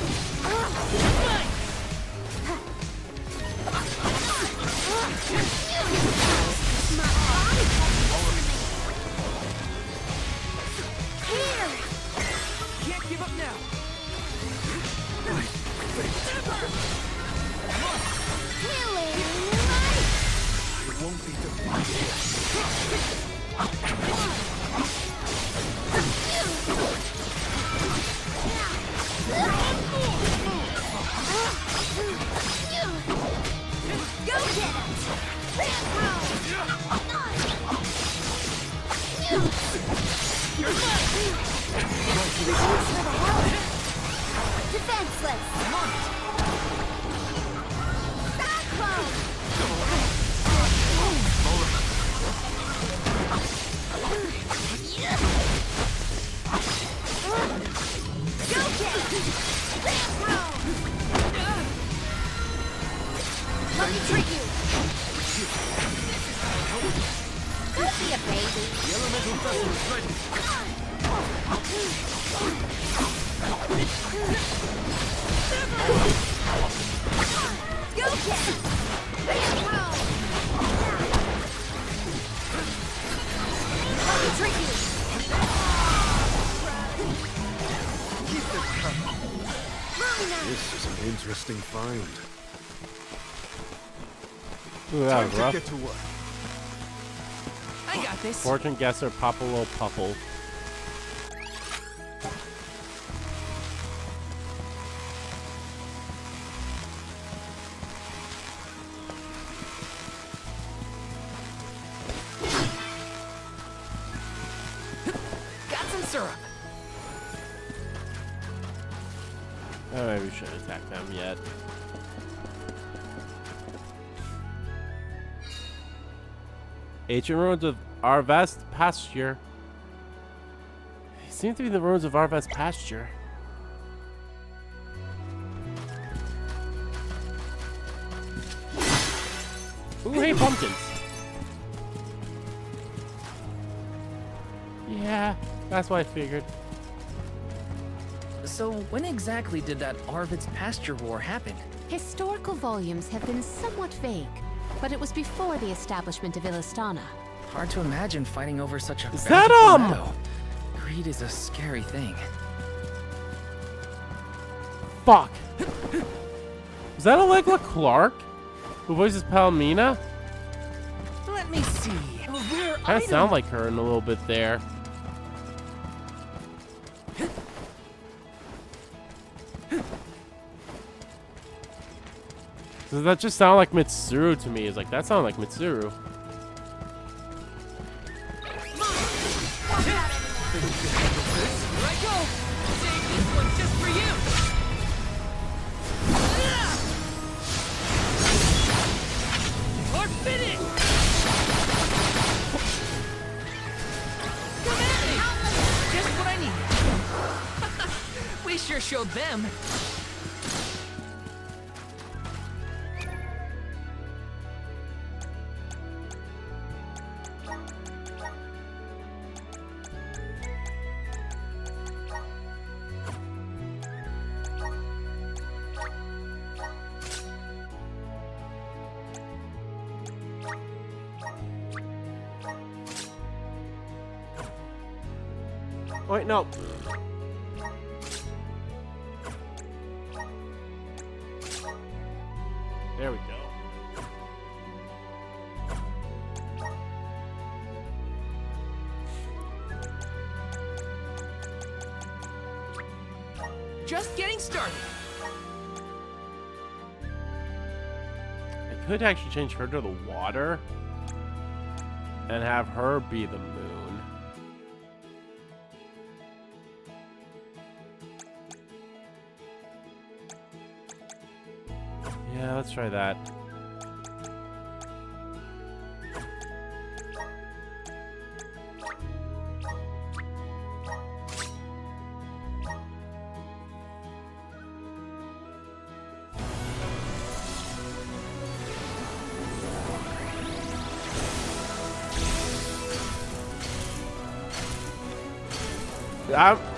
Speaker 4: Mine! Can't give up now!
Speaker 6: You won't be defeated.
Speaker 7: Go get Defenseless. Let me treat you. Don't be a baby.
Speaker 6: The elemental vessel is ready.
Speaker 7: Go get it. Let me treat you.
Speaker 6: Keep this coming.
Speaker 7: Moving on.
Speaker 6: This is an interesting find.
Speaker 2: Ooh, that
Speaker 6: Time
Speaker 2: was
Speaker 6: to
Speaker 2: rough.
Speaker 6: get to work.
Speaker 4: I got this.
Speaker 2: Fortune guesser Popolo Pupple.
Speaker 4: Got some syrup.
Speaker 2: Oh, maybe we shouldn't attack them yet. Ancient ruins of Arvest Pasture. They seem to be the ruins of Arvest Pasture. Ooh, hey, pumpkins. Yeah, that's what I figured.
Speaker 1: So when exactly did that Arvid's pasture war happen?
Speaker 5: Historical volumes have been somewhat vague, but it was before the establishment of Illistana.
Speaker 1: Hard to imagine fighting over such a
Speaker 2: Is that,
Speaker 1: bountiful meadow. Greed is a scary thing.
Speaker 2: Fuck. Is that Allegra Clark? Who voices Palmina?
Speaker 4: Let me see. A rare
Speaker 2: Kinda
Speaker 4: item.
Speaker 2: sound like her in a little bit there. Does that just sound like Mitsuru to me? It's like, that sounds like Mitsuru.
Speaker 4: Here I go! Save this one just for you! Or finish! Come at me! Just what I need. We sure showed them.
Speaker 2: Wait, no. There we go.
Speaker 1: Just getting started.
Speaker 2: I could actually change her to the water and have her be the moon. Yeah, let's try that.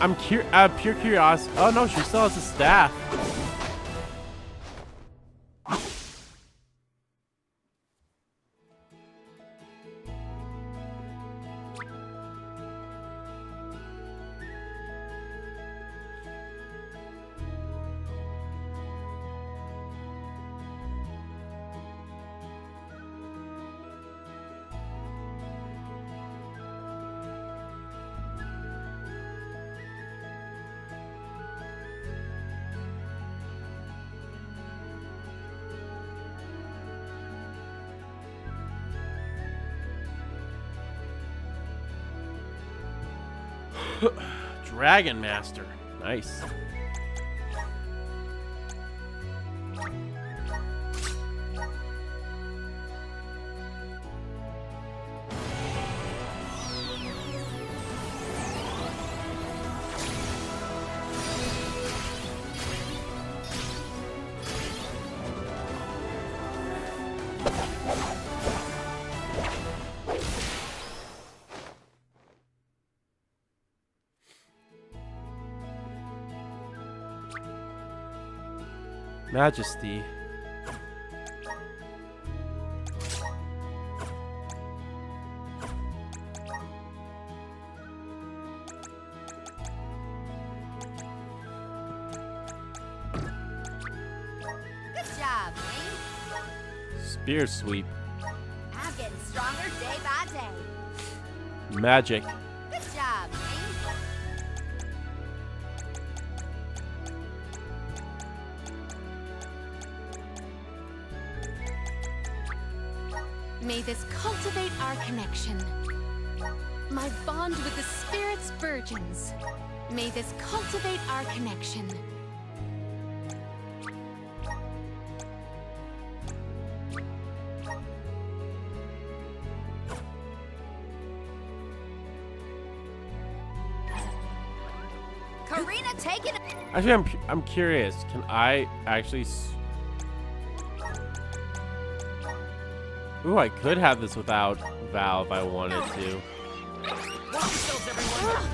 Speaker 2: I'm pure curiosity. Oh no, she still has a staff. Dragon Master. Nice. Majesty.
Speaker 7: Good job, Wayne.
Speaker 2: Spear sweep.
Speaker 7: I'm getting stronger day by day.
Speaker 2: Magic.
Speaker 7: Good job, Wayne.
Speaker 5: May this cultivate our connection. My bond with the spirit's virgins. May this cultivate our connection.
Speaker 7: Karina, take it.
Speaker 2: Actually, I'm curious. Can I actually? Ooh, I could have this without Val if I wanted to.
Speaker 1: Watch yourselves, everyone.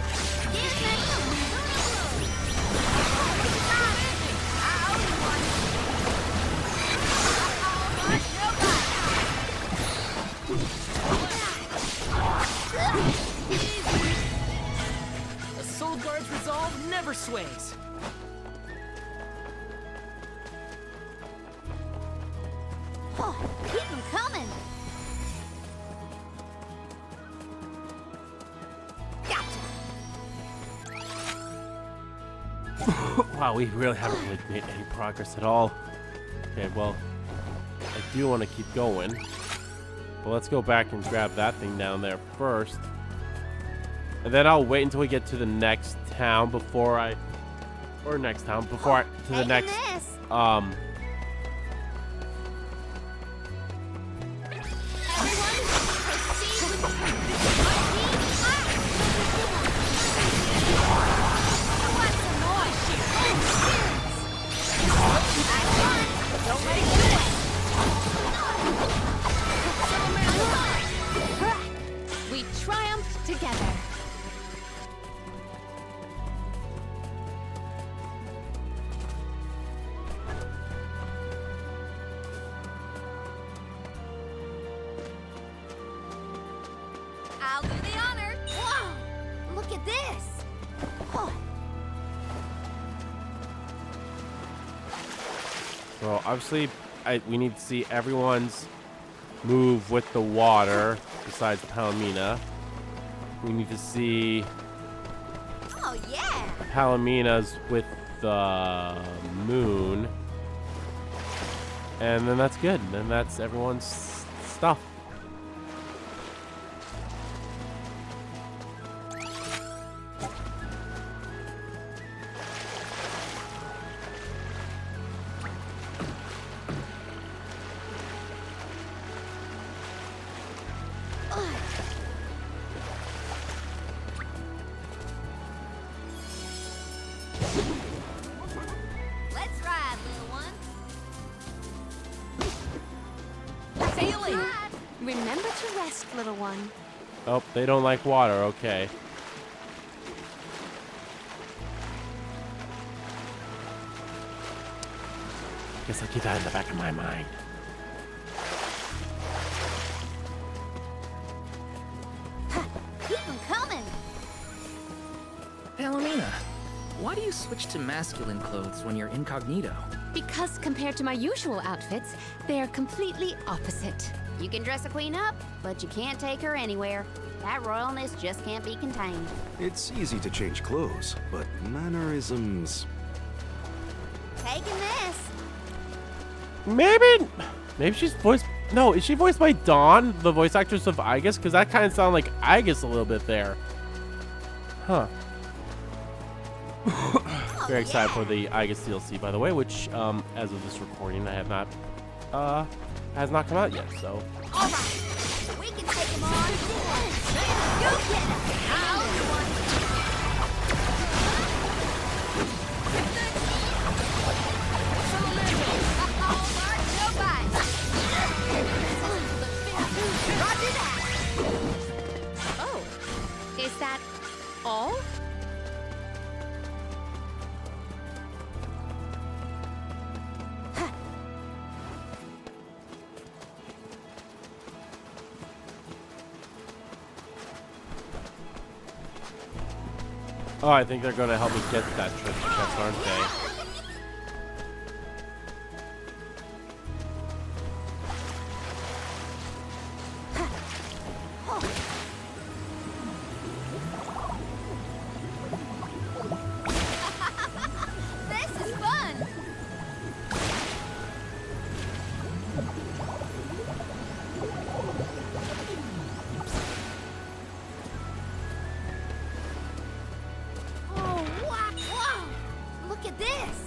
Speaker 1: A Soul Guard's resolve never sways.
Speaker 7: Oh, keep them coming.
Speaker 2: Wow, we really haven't made any progress at all. Okay, well, I do want to keep going. But let's go back and grab that thing down there first. And then I'll wait until we get to the next town before I... Or next town, before I... To the next...
Speaker 5: We triumphed together.
Speaker 7: I'll do the honor. Whoa! Look at this. Oh.
Speaker 2: So obviously, we need to see everyone's move with the water, besides Palomina. We need to see
Speaker 7: Oh, yeah.
Speaker 2: Palomina's with the moon. And then that's good. Then that's everyone's stuff.
Speaker 7: Let's ride, little one.
Speaker 5: Sailing! Remember to rest, little one.
Speaker 2: Oh, they don't like water. Okay. Guess I'll keep that in the back of my mind.
Speaker 7: Keep 'em coming.
Speaker 1: Palomina, why do you switch to masculine clothes when you're incognito?
Speaker 5: Because compared to my usual outfits, they are completely opposite.
Speaker 7: You can dress a queen up, but you can't take her anywhere. That royalness just can't be contained.
Speaker 6: It's easy to change clothes, but mannerisms...
Speaker 7: Taking this.
Speaker 2: Maybe she's voiced... No, is she voiced by Dawn, the voice actress of Aegis? Because that kind of sounded like Aegis a little bit there. Huh. Very excited for the Aegis DLC, by the way, which, as of this recording, I have not, has not come out yet, so.
Speaker 7: All right. We can take him on. Go get him. I'll do one. No bite. Roger that.
Speaker 5: Oh, is that all?
Speaker 2: Oh, I think they're going to help me get that treasure chest, aren't they?
Speaker 7: This is fun. Oh, wow. Whoa. Look at this.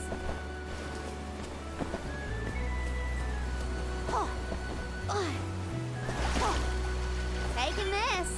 Speaker 7: Oh. Oh. Oh. Taking this.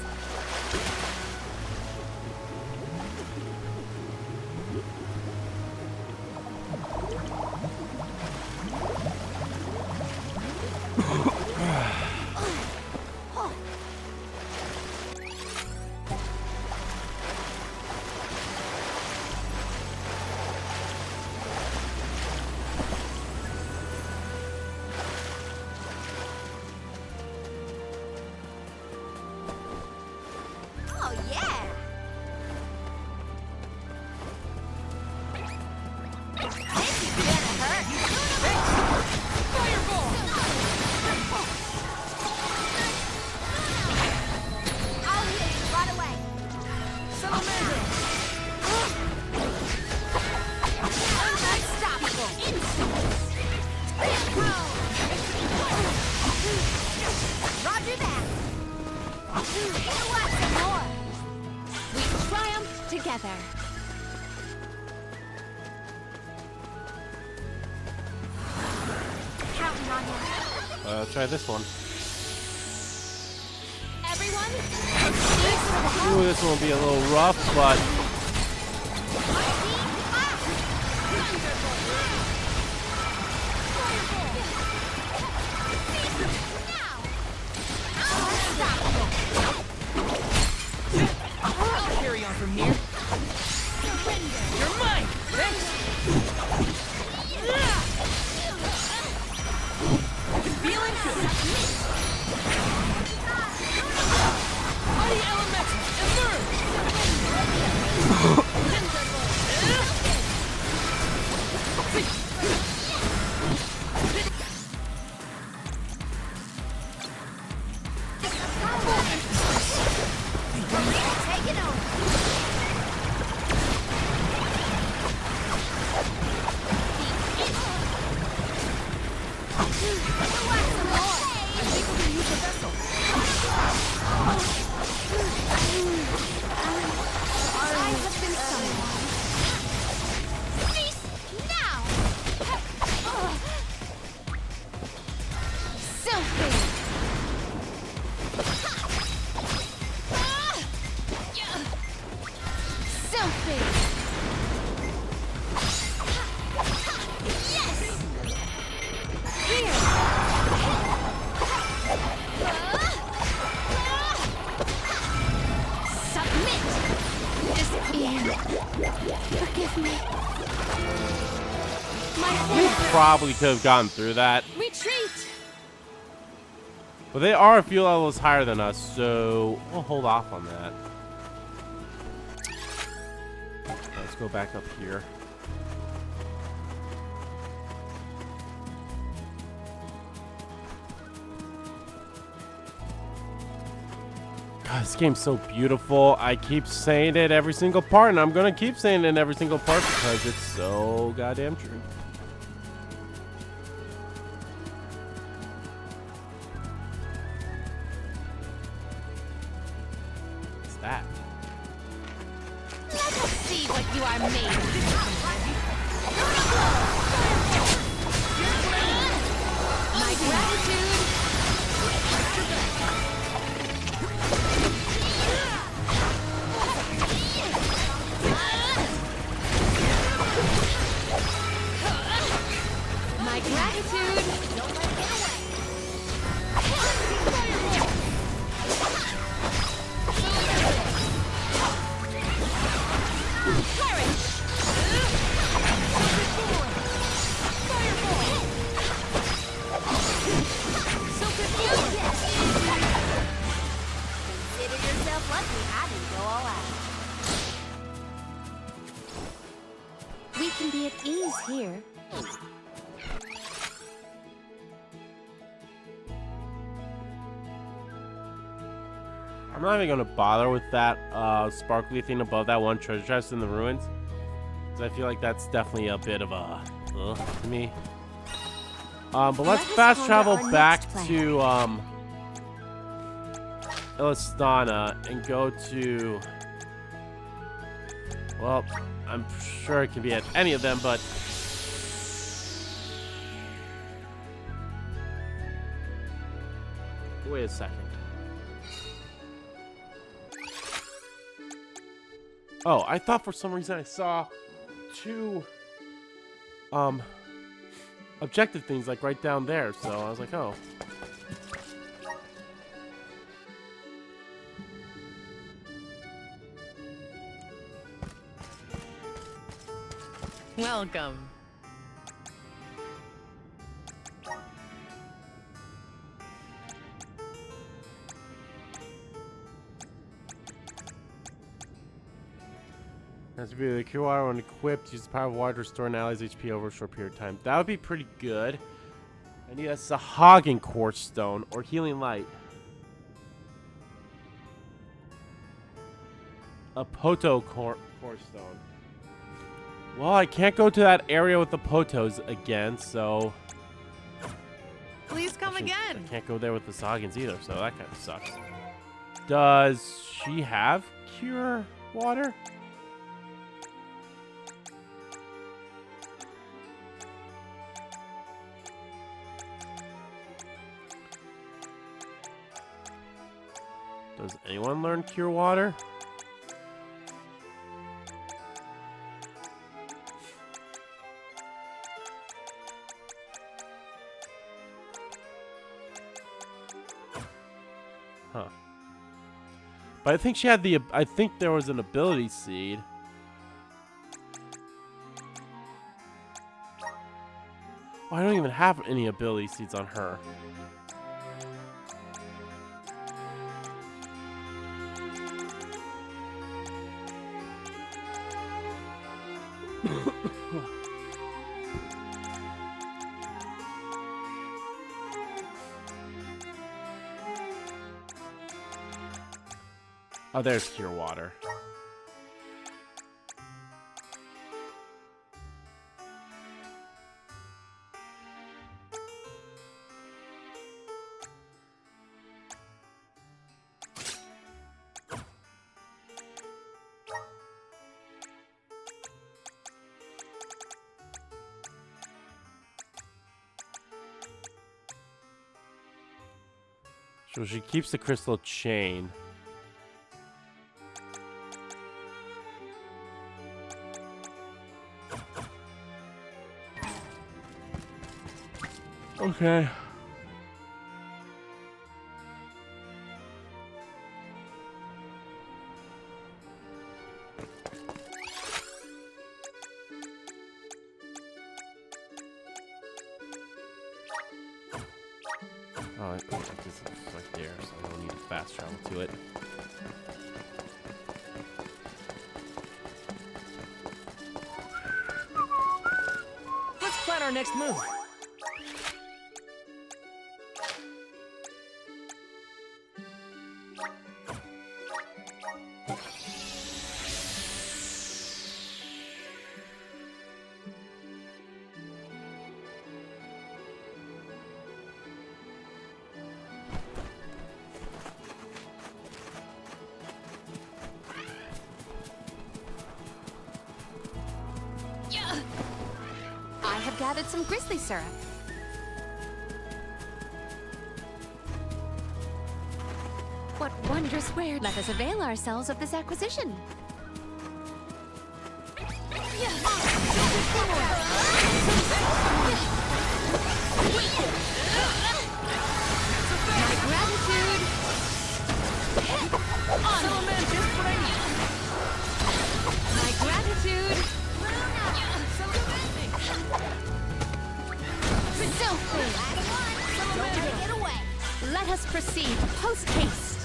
Speaker 5: We triumphed together.
Speaker 7: Counting on you.
Speaker 2: Try this one.
Speaker 5: Everyone,
Speaker 2: Ooh, this one will be a little rough, but
Speaker 4: I'll carry on from here. You're mine! Thanks! Feeling good! Mighty Elemental,
Speaker 7: Take it over.
Speaker 2: probably could have gotten through that.
Speaker 5: retreat.
Speaker 2: But they are a few levels higher than us, so we'll hold off on that. Let's go back up here. God, this game's so beautiful. I keep saying it every single part, and I'm gonna keep saying it in every single part because it's so goddamn true. What's that?
Speaker 5: Let us see what you are made of. My gratitude. My gratitude. Don't let it get away.
Speaker 7: Consider yourself lucky I didn't go all out.
Speaker 5: We can be at ease here.
Speaker 2: I'm not even gonna bother with that sparkly thing above that one treasure chest in the ruins, because I feel like that's definitely a bit of a to me. But let's fast travel back to Illistana and go to. Well, I'm sure it can be at any of them, but. Wait a second. Oh, I thought for some reason I saw two objective things like right down there, so I was like, oh.
Speaker 10: Welcome.
Speaker 2: Has to be the QR when equipped. Use the power of water to restore an ally's HP over a short period of time. That would be pretty good. I need a Sahagin Quartz Stone or Healing Light. A Poto Quartz Stone. Well, I can't go to that area with the Potos again, so...
Speaker 10: Please come again.
Speaker 2: I can't go there with the Sahagins either, so that kind of sucks. Does she have cure water? Does anyone learn cure water? Huh. But I think she had I think there was an ability seed. Oh, I don't even have any ability seeds on her. Oh, there's cure water. So she keeps the crystal chain. Okay. Oh, this is right there, so I don't need to fast travel to it.
Speaker 1: Let's plan our next move.
Speaker 5: I have gathered some grizzly syrup. What wondrous ware! Let us avail ourselves of this acquisition. My gratitude! My gratitude!
Speaker 7: Don't take it away.
Speaker 5: Let us proceed post haste.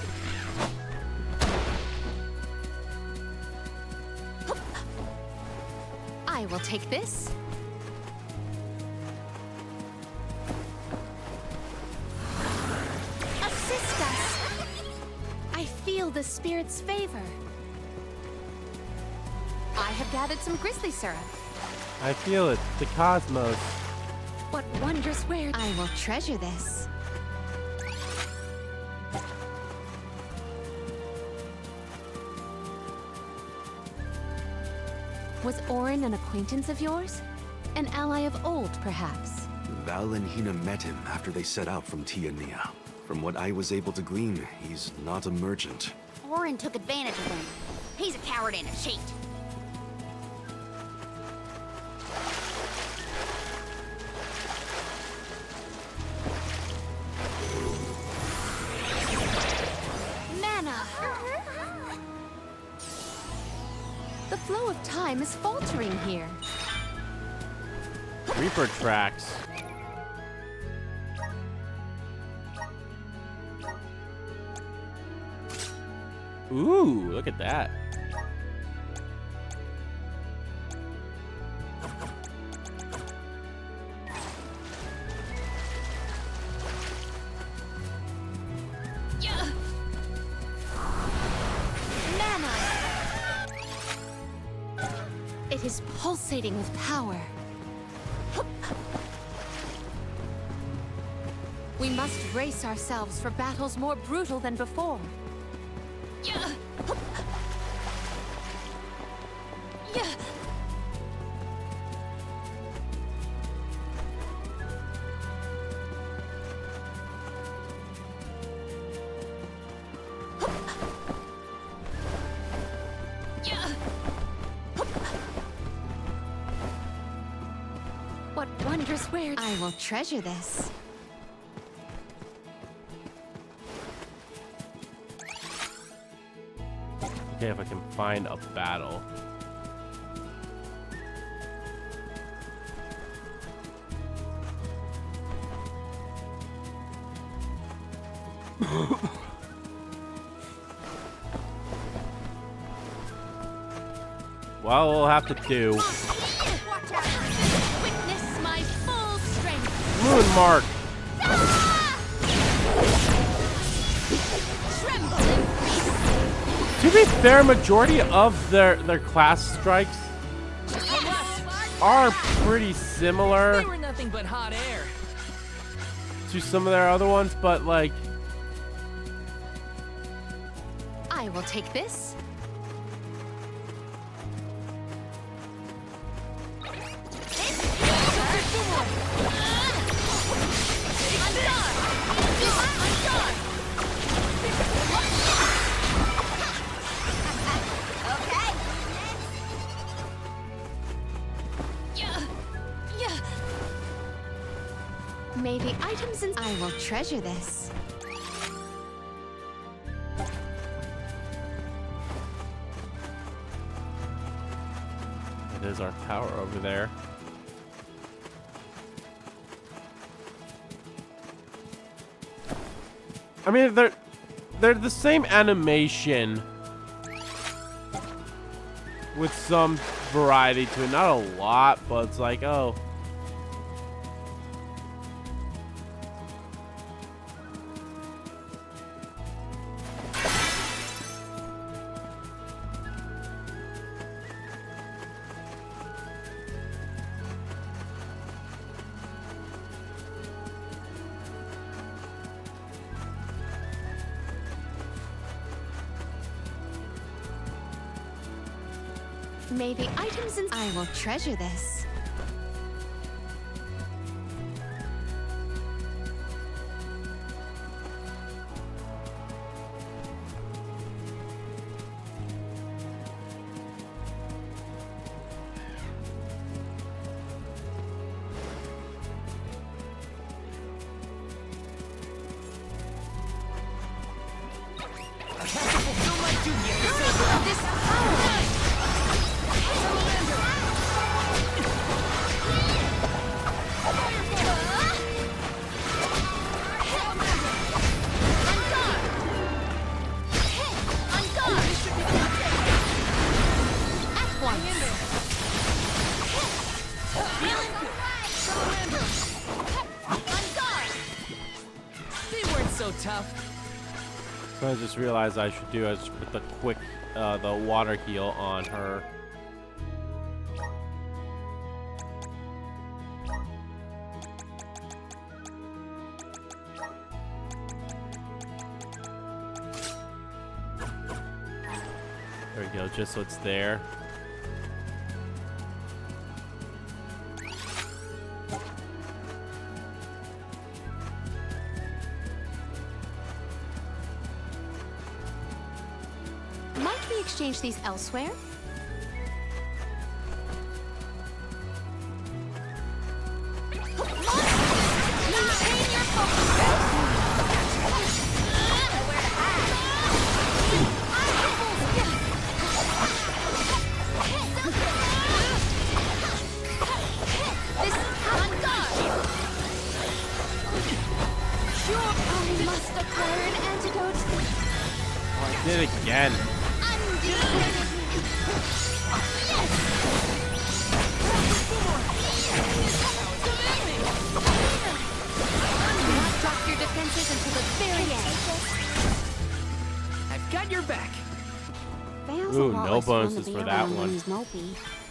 Speaker 5: I will take this. Assist us. I feel the spirit's favor. I have gathered some grizzly syrup.
Speaker 2: I feel it. The cosmos.
Speaker 5: What wondrous ware! I will treasure this. Was Orin an acquaintance of yours? An ally of old, perhaps?
Speaker 6: Val and Hina met him after they set out from Tiania. From what I was able to glean, he's not a merchant.
Speaker 7: Orin took advantage of him. He's a coward and a cheat.
Speaker 5: The flow of time is faltering here.
Speaker 2: Reaper tracks. Ooh, look at that.
Speaker 5: It is pulsating with power. We must brace ourselves for battles more brutal than before. What wondrous wares? I will treasure this.
Speaker 2: Okay, if I can find a battle. Well, we'll have to do
Speaker 3: Watch out! Witness my full strength!
Speaker 2: Moon Mark.
Speaker 3: Tremble in peace!
Speaker 2: To be fair, majority of their class strikes are pretty similar
Speaker 1: They were nothing but hot air.
Speaker 2: to some of their other ones, but like,
Speaker 5: I will take this. May the items in I will treasure this.
Speaker 2: it is our tower over there. I mean, they're the same animation with some variety to it. Not a lot, but it's like, oh.
Speaker 5: May the items in I will treasure this.
Speaker 1: So tough.
Speaker 2: So I just realized I should do. I just put the quick, the water heal on her. There we go, just so it's there.
Speaker 5: Might we exchange these elsewhere?
Speaker 3: Maintain your focus! This on guard!
Speaker 5: Sure, I must acquire an antidote.
Speaker 2: Oh, I did it again.
Speaker 5: Drop your defenses until the very end.
Speaker 1: I've got your back.
Speaker 2: Ooh, no bonuses for that one.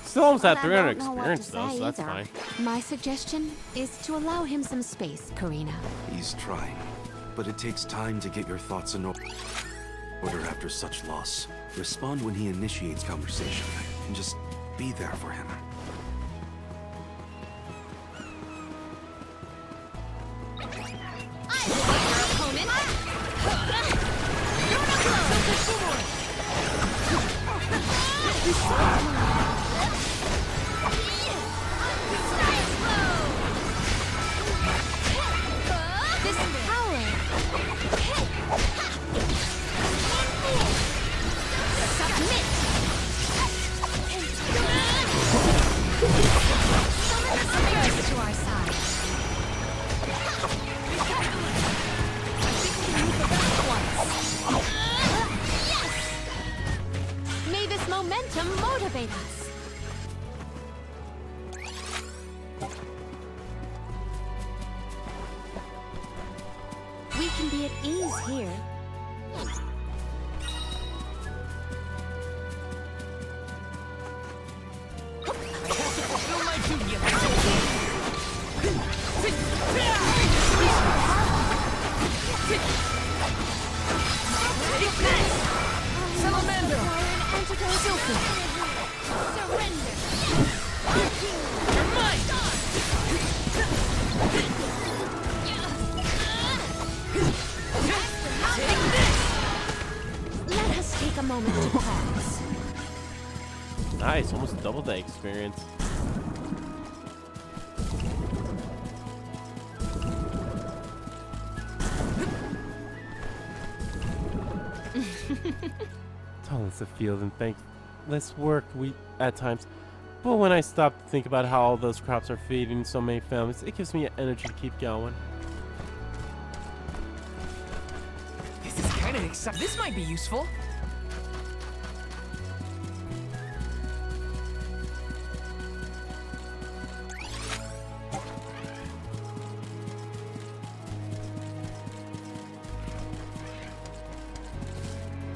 Speaker 2: Still almost had 300 experience though, so that's fine.
Speaker 5: My suggestion is to allow him some space, Karina.
Speaker 6: He's trying, but it takes time to get your thoughts in order after such loss. Respond when he initiates conversation, and just be there for him.
Speaker 3: I will be your opponent! Style flow!
Speaker 5: momentum motivate us. We can be at ease here. Let us take a moment to pause.
Speaker 2: Nice, almost double the experience. Tolerance of field and thankless work at times. But when I stop to think about how all those crops are feeding so many families, it gives me energy to keep going.
Speaker 1: This is kind of exciting. This might be useful.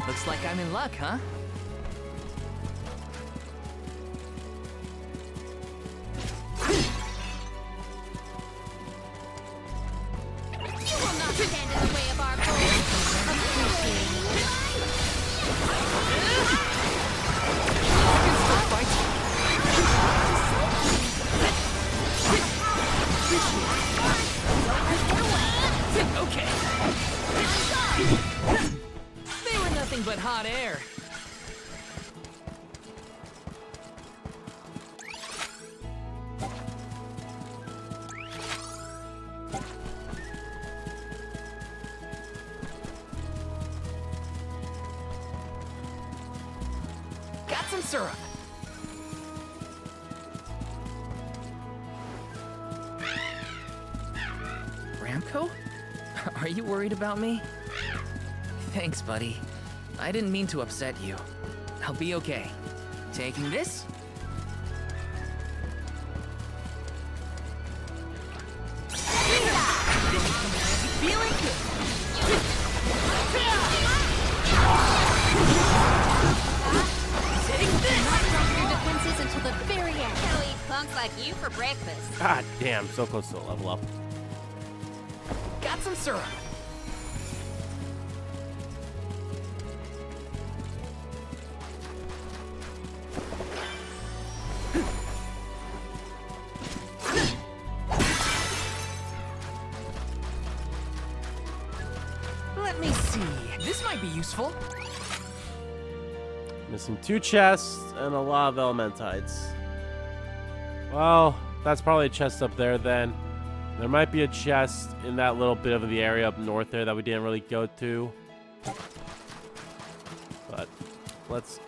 Speaker 1: Looks like I'm in luck, huh? But hot air. Got some syrup. Ramco? Are you worried about me? Thanks, buddy. I didn't mean to upset you. I'll be okay. Taking this? Feeling good. Take this!
Speaker 7: Not drop your defenses until the very end. I'll eat punks like you for breakfast.
Speaker 2: God damn, so close to a level up.
Speaker 1: Got some syrup. Let me see. This might be useful.
Speaker 2: Missing 2 chests and a lot of elementites. Well, that's probably a chest up there then. There might be a chest in that little bit of the area up north there that we didn't really go to. But let's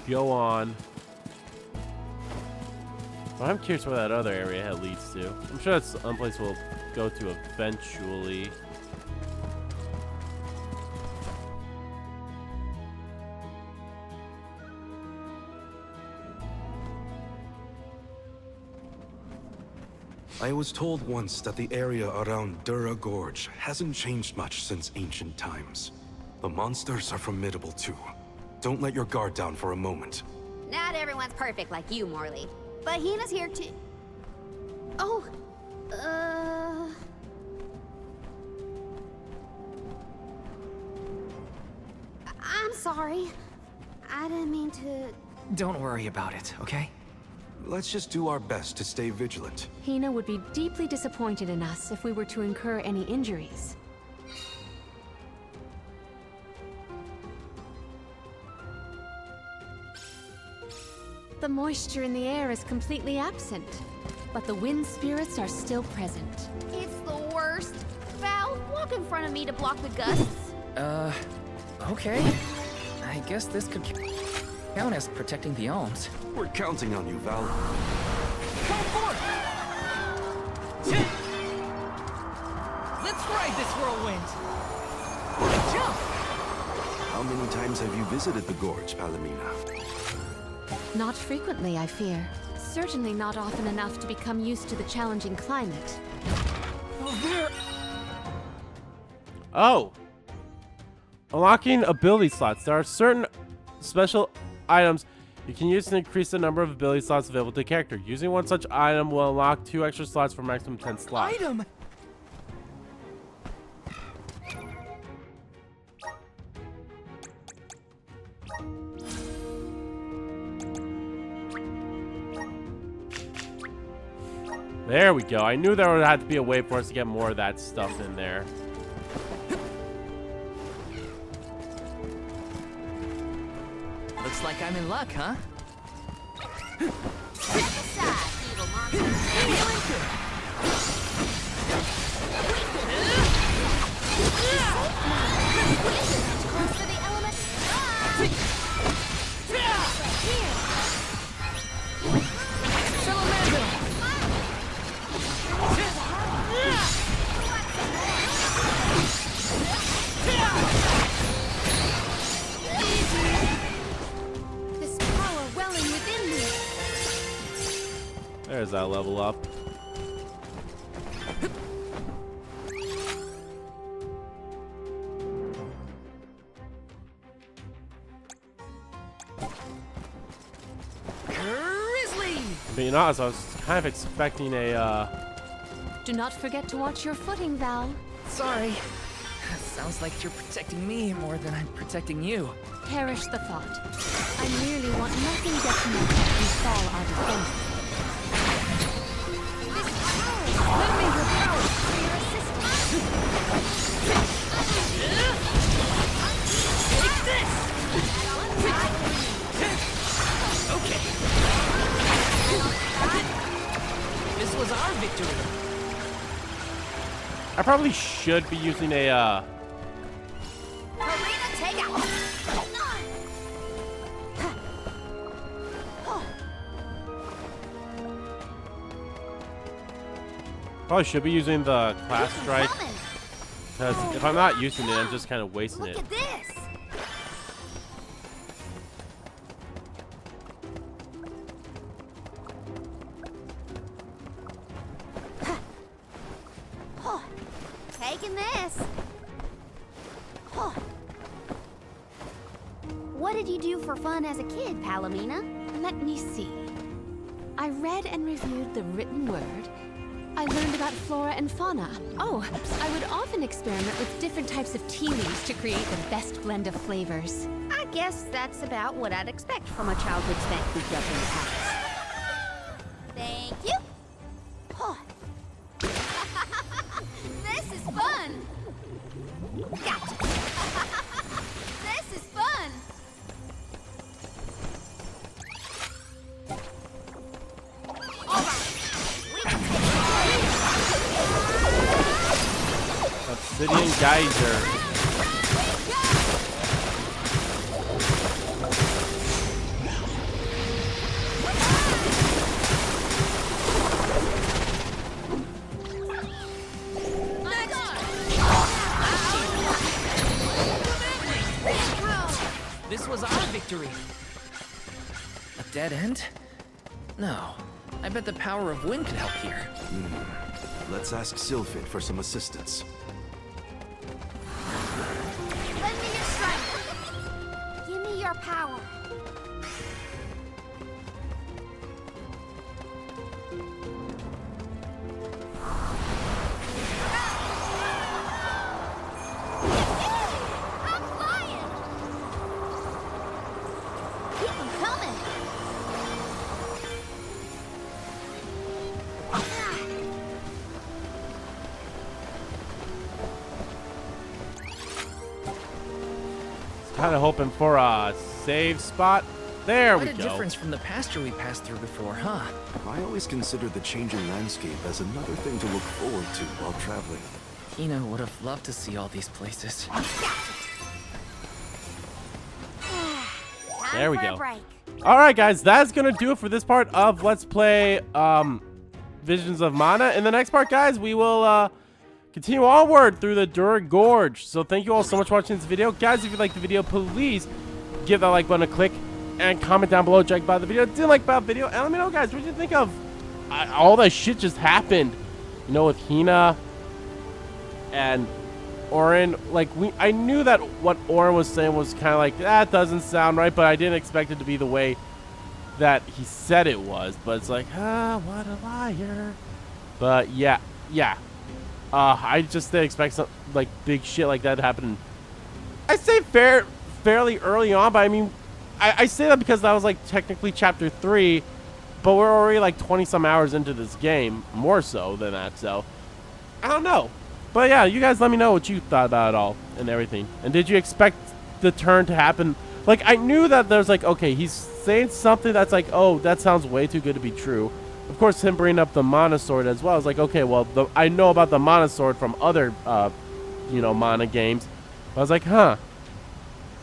Speaker 2: go on. But I'm curious where that other area leads to. I'm sure that's one place we'll go to eventually.
Speaker 6: I was told once that the area around Dura Gorge hasn't changed much since ancient times. The monsters are formidable too. Don't let your guard down for a moment.
Speaker 7: Not everyone's perfect like you, Morley. But Hina's here too. Oh, I'm sorry. I didn't mean to...
Speaker 1: Don't worry about it, okay?
Speaker 6: Let's just do our best to stay vigilant.
Speaker 5: Hina would be deeply disappointed in us if we were to incur any injuries. The moisture in the air is completely absent, but the wind spirits are still present.
Speaker 7: It's the worst. Val, walk in front of me to block the gusts.
Speaker 1: Okay. I guess this could count as protecting the Alms.
Speaker 6: We're counting on you, Val.
Speaker 1: Come forth! Let's ride this whirlwind! Jump!
Speaker 6: How many times have you visited the gorge, Palomina?
Speaker 5: Not frequently, I fear. Certainly not often enough to become used to the challenging climate.
Speaker 2: Oh! Unlocking ability slots. There are certain special items you can use to increase the number of ability slots available to the character. Using one such item will unlock 2 extra slots for maximum 10 slots.
Speaker 1: Item!
Speaker 2: There we go. I knew there would have to be a way for us to get more of that stuff in there.
Speaker 1: Looks like I'm in luck, huh?
Speaker 7: Step aside, evil monster. Close to the element. This power welling within me.
Speaker 2: There's that level up.
Speaker 1: Grizzly!
Speaker 2: Being honest, I was kind of expecting a,
Speaker 5: Do not forget to watch your footing, Val.
Speaker 1: Sorry. Sounds like you're protecting me more than I'm protecting you.
Speaker 5: Perish the thought. I merely want nothing detrimental to befall our defender.
Speaker 1: Lend me your power for your assistance. Take this! Okay. This was our victory.
Speaker 2: I probably should be using a,
Speaker 7: Arena takeout.
Speaker 2: probably should be using the class strike. Because if I'm not using it, I'm just kind of wasting
Speaker 7: Look
Speaker 2: it.
Speaker 7: at this. Taking this. What did you do for fun as a kid, Palomina?
Speaker 5: Let me see. I read and reviewed the written word. I learned about flora and fauna. Oh, I would often experiment with different types of tea leaves to create the best blend of flavors.
Speaker 7: I guess that's about what I'd expect from a childhood spent cooped up in the house. Thank you. This is fun. Gotcha. This is fun. All right. We can
Speaker 2: Obsidian Geyser.
Speaker 1: This was our victory. A dead end? No. I bet the power of wind could help here.
Speaker 6: Let's ask Sylphid for some assistance.
Speaker 7: Lend me your strength. Give me your power. I'm flying. Keep 'em coming.
Speaker 2: Kind of hoping for a save spot. There we
Speaker 1: Quite a
Speaker 2: go.
Speaker 1: difference from the pasture we passed through before, huh?
Speaker 6: I always consider the changing landscape as another thing to look forward to while traveling.
Speaker 1: Hina would have loved to see all these places.
Speaker 2: There we
Speaker 7: Time for
Speaker 2: go.
Speaker 7: a break.
Speaker 2: All right, guys, that's gonna do it for this part of Let's Play Visions of Mana. In the next part, guys, we will continue onward through the Dura Gorge. So thank you all so much for watching this video. Guys, if you liked the video, please give that like button a click. and comment down below, check about the video, didn't like about the video, and let me know, guys, what you think of all that shit just happened, you know, with Hina and Orin. Like, I knew that what Orin was saying was kind of like, that doesn't sound right, but I didn't expect it to be the way that he said it was. But it's like, what a liar. But yeah. I just didn't expect some like big shit like that to happen. I say fairly early on, but I mean, I say that because that was like technically chapter 3, but we're already like 20 some hours into this game, more so than that. So I don't know. But yeah, you guys let me know what you thought about it all and everything. And did you expect the turn to happen? Like, I knew that there's like, okay, he's saying something that's like, oh, that sounds way too good to be true. Of course, him bringing up the Mana Sword as well. I was like, okay, well, I know about the Mana Sword from other, you know, Mana games. But I was like, huh.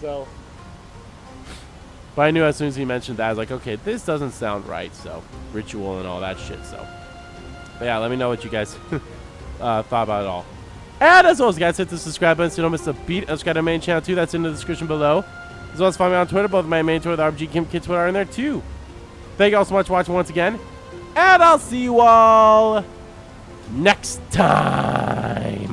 Speaker 2: So, but I knew as soon as he mentioned that, I was like, okay, this doesn't sound right. So, ritual and all that shit. So, but yeah, let me know what you guys thought about it all. And as always, guys, hit the subscribe button so you don't miss a beat. Subscribe to my main channel too. That's in the description below. As well as follow me on Twitter. Both my main Twitter, the RBG Kim Kid Twitter, are in there too. Thank you all so much for watching once again. And I'll see you all next time.